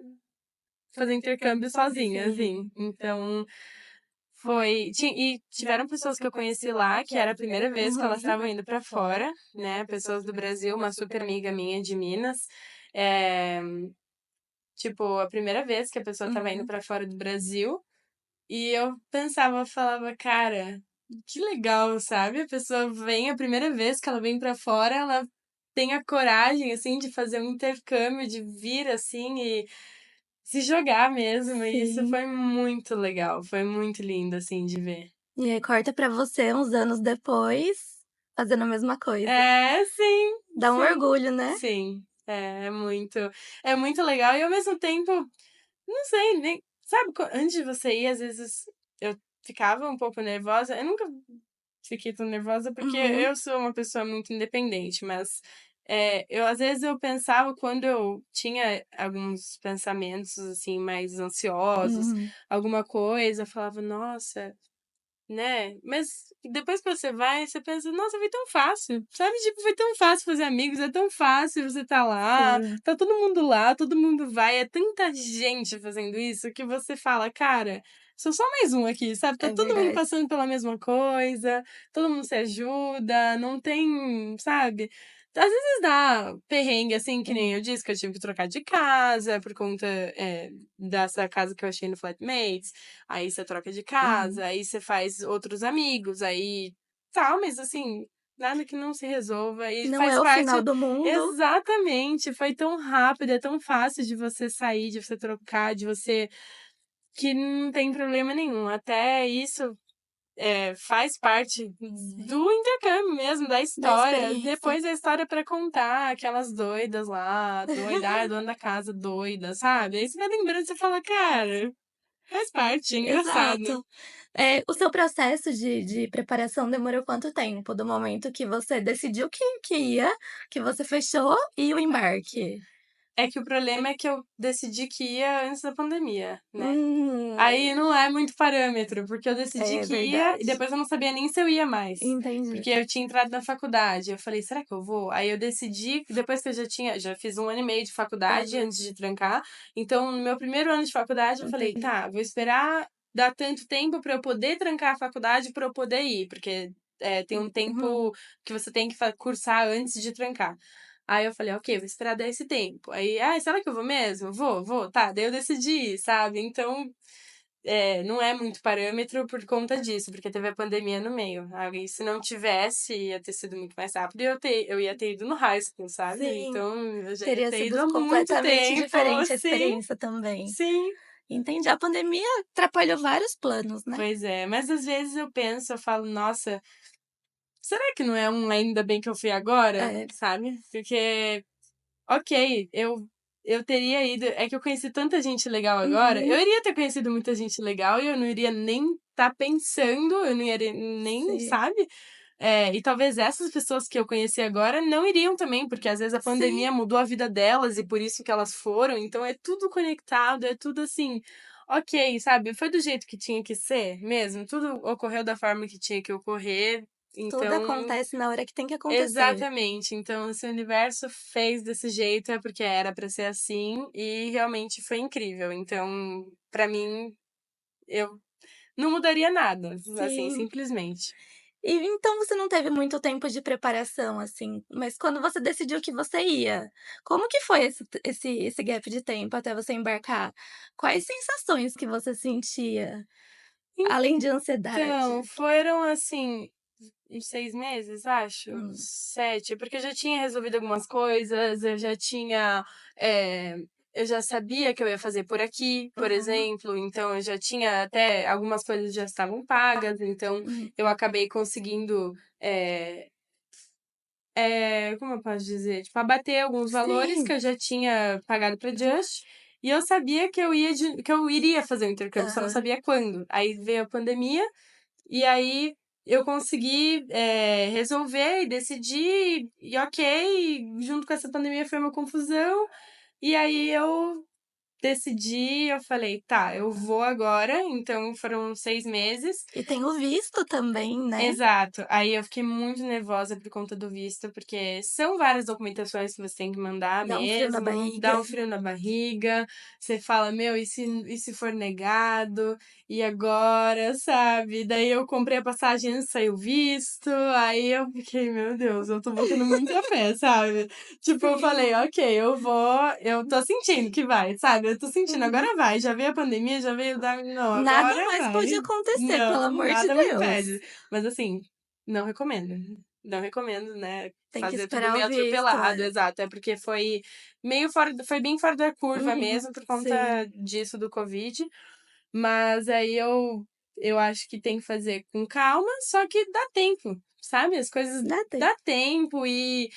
fazer intercâmbio sozinha, Sim. assim. Então, e tiveram pessoas que eu conheci lá, que era a primeira vez que elas Uhum. estavam indo pra fora, né? Pessoas do Brasil, uma super amiga minha de Minas. É, tipo, a primeira vez que a pessoa estava indo Uhum. pra fora do Brasil. E eu pensava, falava, cara, que legal, sabe? A pessoa vem, a primeira vez que ela vem pra fora, ela tem a coragem, assim, de fazer um intercâmbio, de vir, assim, e se jogar mesmo. E isso Sim. foi muito legal, foi muito lindo, assim, de ver. E aí corta pra você uns anos depois, fazendo a mesma coisa. É, sim, Dá um sim, orgulho, né? sim. É muito legal e ao mesmo tempo, não sei, nem, sabe, antes de você ir, às vezes eu ficava um pouco nervosa. Eu nunca fiquei tão nervosa porque Uhum, eu sou uma pessoa muito independente, mas eu às vezes eu pensava quando eu tinha alguns pensamentos assim mais ansiosos, uhum. alguma coisa, eu falava, nossa, né? Mas depois que você vai, você pensa, nossa, foi tão fácil, sabe? Tipo, foi tão fácil fazer amigos, é tão fácil você tá lá, Sim, tá todo mundo lá, todo mundo vai, é tanta gente fazendo isso que você fala, cara, sou só mais um aqui, sabe? Tá é todo mundo verdade. passando pela mesma coisa, todo mundo se ajuda, não tem, sabe? Às vezes dá perrengue, assim, que nem Hum, eu disse, que eu tive que trocar de casa por conta dessa casa que eu achei no Flatmates. Aí você troca de uhum. casa, aí você faz outros amigos, aí tal, mas assim, nada que não se resolva e Não faz é o parte. final do mundo. Exatamente, foi tão rápido, é tão fácil de você sair, de você trocar, de você. Que não tem problema nenhum. Até isso faz parte Sim, do intercâmbio mesmo, da da história. experiência. Depois a história pra contar, aquelas doidas lá, doida, dona da casa doida, sabe? Aí você vai lembrando e você fala, cara, faz parte, é engraçado. Exato. O seu processo de preparação demorou quanto tempo? Do momento que você decidiu que ia, que você fechou e o embarque? É que o problema é que eu decidi que ia antes da pandemia, né. Aí Hum, não é muito parâmetro, porque eu decidi é que ia e verdade. depois eu não sabia nem se eu ia mais. Entendi. Porque eu tinha entrado na faculdade, eu falei: "Será que eu vou?". Aí eu decidi, depois que eu já fiz 1 ano e meio de faculdade Aham, antes de trancar, então no meu primeiro ano de faculdade eu falei: entendi. "Tá, vou esperar dar tanto tempo pra eu poder trancar a faculdade pra eu poder ir", porque, tem um Uhum. tempo que você tem que cursar antes de trancar. Aí eu falei: "Ok, vou esperar dar esse tempo". Aí: "Ai, será que eu vou mesmo? Vou, vou, tá". Daí eu decidi ir, sabe. Então, não é muito parâmetro por conta disso, porque teve a pandemia no meio. Aí se não tivesse, ia ter sido muito mais rápido e eu ia ter ido no high school, sabe. Sim, Então eu já ia teria ter sido ido há muito completamente tempo. diferente a Sim, experiência também. sim. Entendi. A pandemia atrapalhou vários planos, né? Pois é, mas às vezes eu penso, eu falo: "Nossa, será que não é um ainda bem que eu fui agora?", É. sabe. Porque ok, eu teria ido, é que eu conheci tanta gente legal agora, eu Uhum. iria ter conhecido muita gente legal e eu não iria nem estar pensando, eu não iria nem, Sim. sabe. E talvez essas pessoas que eu conheci agora não iriam também, porque às vezes a Sim, pandemia mudou a vida delas e por isso que elas foram, então é tudo conectado, é tudo assim, ok, sabe, foi do jeito que tinha que ser mesmo, tudo ocorreu da forma que tinha que ocorrer, tudo então acontece na hora que tem que acontecer. exatamente. Então, se o universo fez desse jeito, é porque era pra ser assim e realmente foi incrível. Então, pra mim, eu não mudaria nada, assim, Sim. simplesmente. E então você não teve muito tempo de preparação, assim, mas quando você decidiu que você ia, como que foi esse gap de tempo até você embarcar? Quais sensações que você sentia, além de Então, ansiedade? foram assim, uns 6 meses, acho, Hum, 7, porque eu já tinha resolvido algumas coisas, eh, eu já sabia que eu ia fazer por aqui, por uhum, exemplo, então eu já tinha até algumas coisas já estavam pagas, então uhum. eu acabei conseguindo, como eu posso dizer? Tipo, abater alguns valores que Sim. eu já tinha pagado pra Just, e eu sabia que eu iria fazer o intercâmbio, só não Aham. sabia quando. Aí veio a pandemia, e aí eu consegui, resolver e decidir, e ok, junto com essa pandemia foi uma confusão, e aí eu decidi, eu falei: "Tá, eu vou agora", então foram 6 meses. E tem o visto também, né? Exato. Aí eu fiquei muito nervosa por conta do visto, porque são várias documentações que você tem que mandar Dá um frio na mesmo, dá barriga. um frio na barriga, você fala: "Meu, e se for negado? E agora?", sabe. Daí eu comprei a passagem antes de sair o visto, aí eu fiquei: "Meu Deus, eu tô botando muita fé", sabe. Tipo, eu falei: Sim. "Ok, eu vou, eu tô sentindo que vai", sabe, eu tô sentindo, Uhum. agora vai, já veio a pandemia, já veio da não, Nada agora mais vai. pode acontecer, Não, pelo amor de nada me Deus. impede. Mas assim, não recomendo. Não recomendo, né, Tem que fazer tudo esperar o meio visto, atropelado, é. exato. É porque foi bem fora da curva Uhum. mesmo por Sim, conta disso do Covid, mas aí eu acho que tem que fazer com calma, só que dá tempo, sabe, as coisas dá tempo. dá tempo e,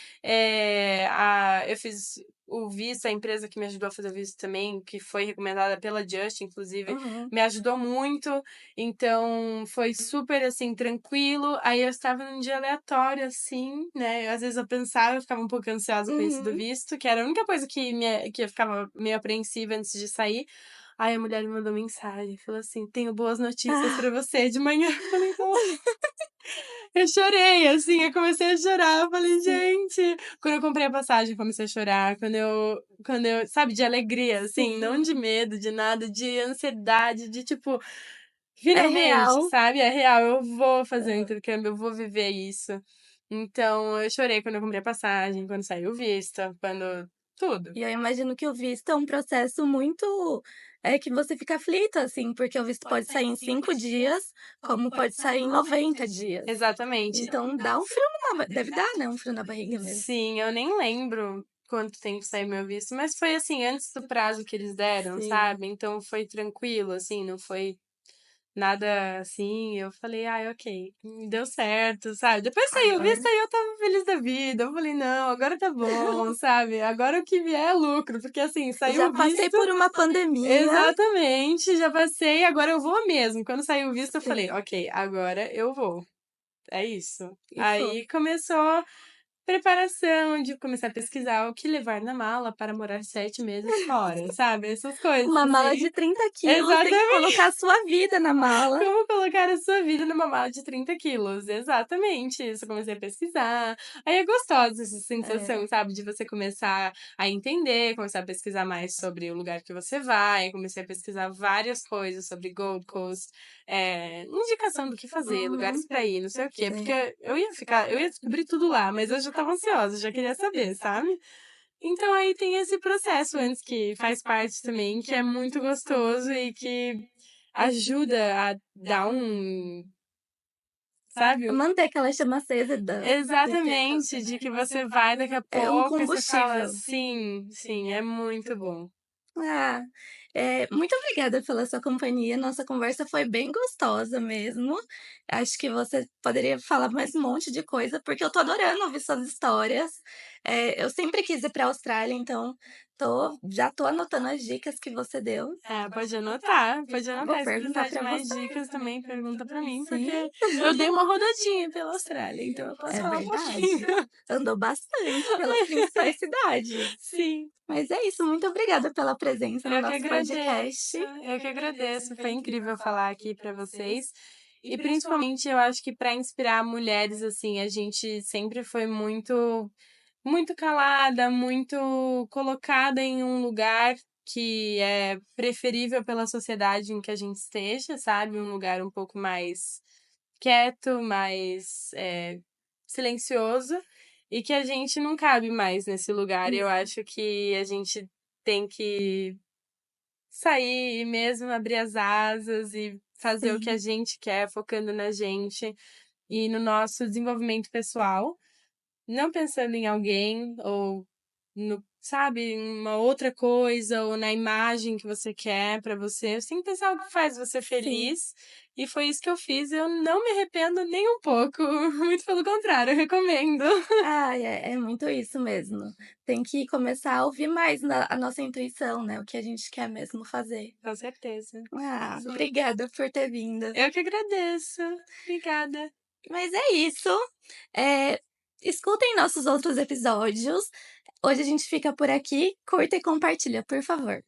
eu fiz o visto, a empresa que me ajudou a fazer o visto também, que foi recomendada pela Just, inclusive, Uhum. me ajudou muito, então foi super, assim, tranquilo. Aí eu estava num dia aleatório, assim, né, às vezes eu pensava, eu ficava um pouco ansiosa com isso do Uhum. visto, que era a única coisa que eu ficava meio apreensiva antes de sair. Aí a mulher me mandou mensagem, falou assim: "Tenho boas notícias Ah, pra você", de manhã. Eu falei: eu chorei, assim, eu comecei a chorar, eu falei: sim, "Gente", quando eu comprei a passagem, eu comecei a chorar, quando eu sabe, de alegria, assim, não sim. de medo, de nada, de ansiedade, de tipo, É finalmente, real. sabe, é real, eu vou fazer o É. intercâmbio, eu vou viver isso. Então eu chorei quando eu comprei a passagem, quando saiu o visto, quando tudo. E eu imagino que o visto é um processo muito que você fica aflita, assim, porque o visto pode sair em 5 dias, como pode sair em 90 dias. Exatamente. Então dá um frio na ba deve dar, né, um frio na barriga mesmo. Sim, eu nem lembro quanto tempo saiu meu visto, mas foi, assim, antes do prazo que eles deram, Sim. sabe, então foi tranquilo, assim, não foi nada assim, eu falei: "Ai, ok, deu certo", sabe. Depois saiu o visto, Agora aí eu estava feliz da vida, eu falei: "Não, agora tá bom", sabe, agora o que vier é lucro, porque, assim, saiu já o passei visto por uma pandemia. exatamente, já passei, agora eu vou mesmo. Quando saiu o visto eu falei: Sim, "Ok, agora eu vou, é isso". e foi. Aí começou preparação, de começar a pesquisar o que levar na mala para morar 7 meses fora, sabe, essas coisas, Uma mala assim. de 30 quilos, tem que Exatamente. colocar a sua vida na mala. Como colocar a sua vida numa mala de 30 quilos? Exatamente isso, eu comecei a pesquisar. Aí é gostosa essa É, sensação, sabe, de você começar a entender, começar a pesquisar mais sobre o lugar que você vai. Comecei a pesquisar várias coisas sobre Gold Coast, indicação do que fazer, uhum, lugares pra ir, não sei o quê, sim. porque eu ia descobrir tudo lá, mas eu já estava ansiosa, já queria saber, sabe. Então aí tem esse processo antes que faz parte também, que é muito gostoso e que ajuda a dar sabe, Manter aquela chama acesa do intercâmbio. exatamente, de que você vai daqui a É um pouco e você fala: combustível. "Sim, sim, é muito bom". Ah, muito obrigada pela sua companhia, nossa conversa foi bem gostosa mesmo. Acho que você poderia falar mais um monte de coisa, porque eu tô adorando ouvir suas histórias. Eu sempre quis ir pra Austrália, então já tô anotando as dicas que você deu. É, pode anotar, pode Vou anotar. E se perguntar precisar de pra mais você. dicas também, pergunta pra mim, Sim, porque eu dei uma rodadinha pela Austrália, então eu posso é falar um pouquinho. verdade. Andou bastante pelas principais cidades. Sim. Mas é isso, muito obrigada pela presença no Eu que nosso podcast. agradeço, eu que agradeço. Foi incrível falar aqui para vocês. E principalmente eu acho que para inspirar mulheres, assim, a gente sempre foi muito calada, muito colocada em um lugar que é preferível pela sociedade em que a gente esteja, sabe? Um lugar um pouco mais quieto, mais silencioso, e que a gente não cabe mais nesse lugar. Eu Não. acho que a gente tem que sair e mesmo abrir as asas e fazer o que a Sim, gente quer, focando na gente e no nosso desenvolvimento pessoal, não pensando em alguém ou no, sabe, em uma outra coisa ou na imagem que você quer pra você. Você tem que pensar o que faz você sim. feliz. E foi isso que eu fiz. Eu não me arrependo nem um pouco. Muito pelo contrário, eu recomendo. É muito isso mesmo. Tem que começar a ouvir mais a nossa intuição, né, o que a gente quer mesmo fazer. Com certeza. Sim. Obrigada por ter vindo. Eu que agradeço. Obrigada. Mas é isso, eh, escutem nossos outros episódios. Hoje a gente fica por aqui, curta e compartilha, por favor.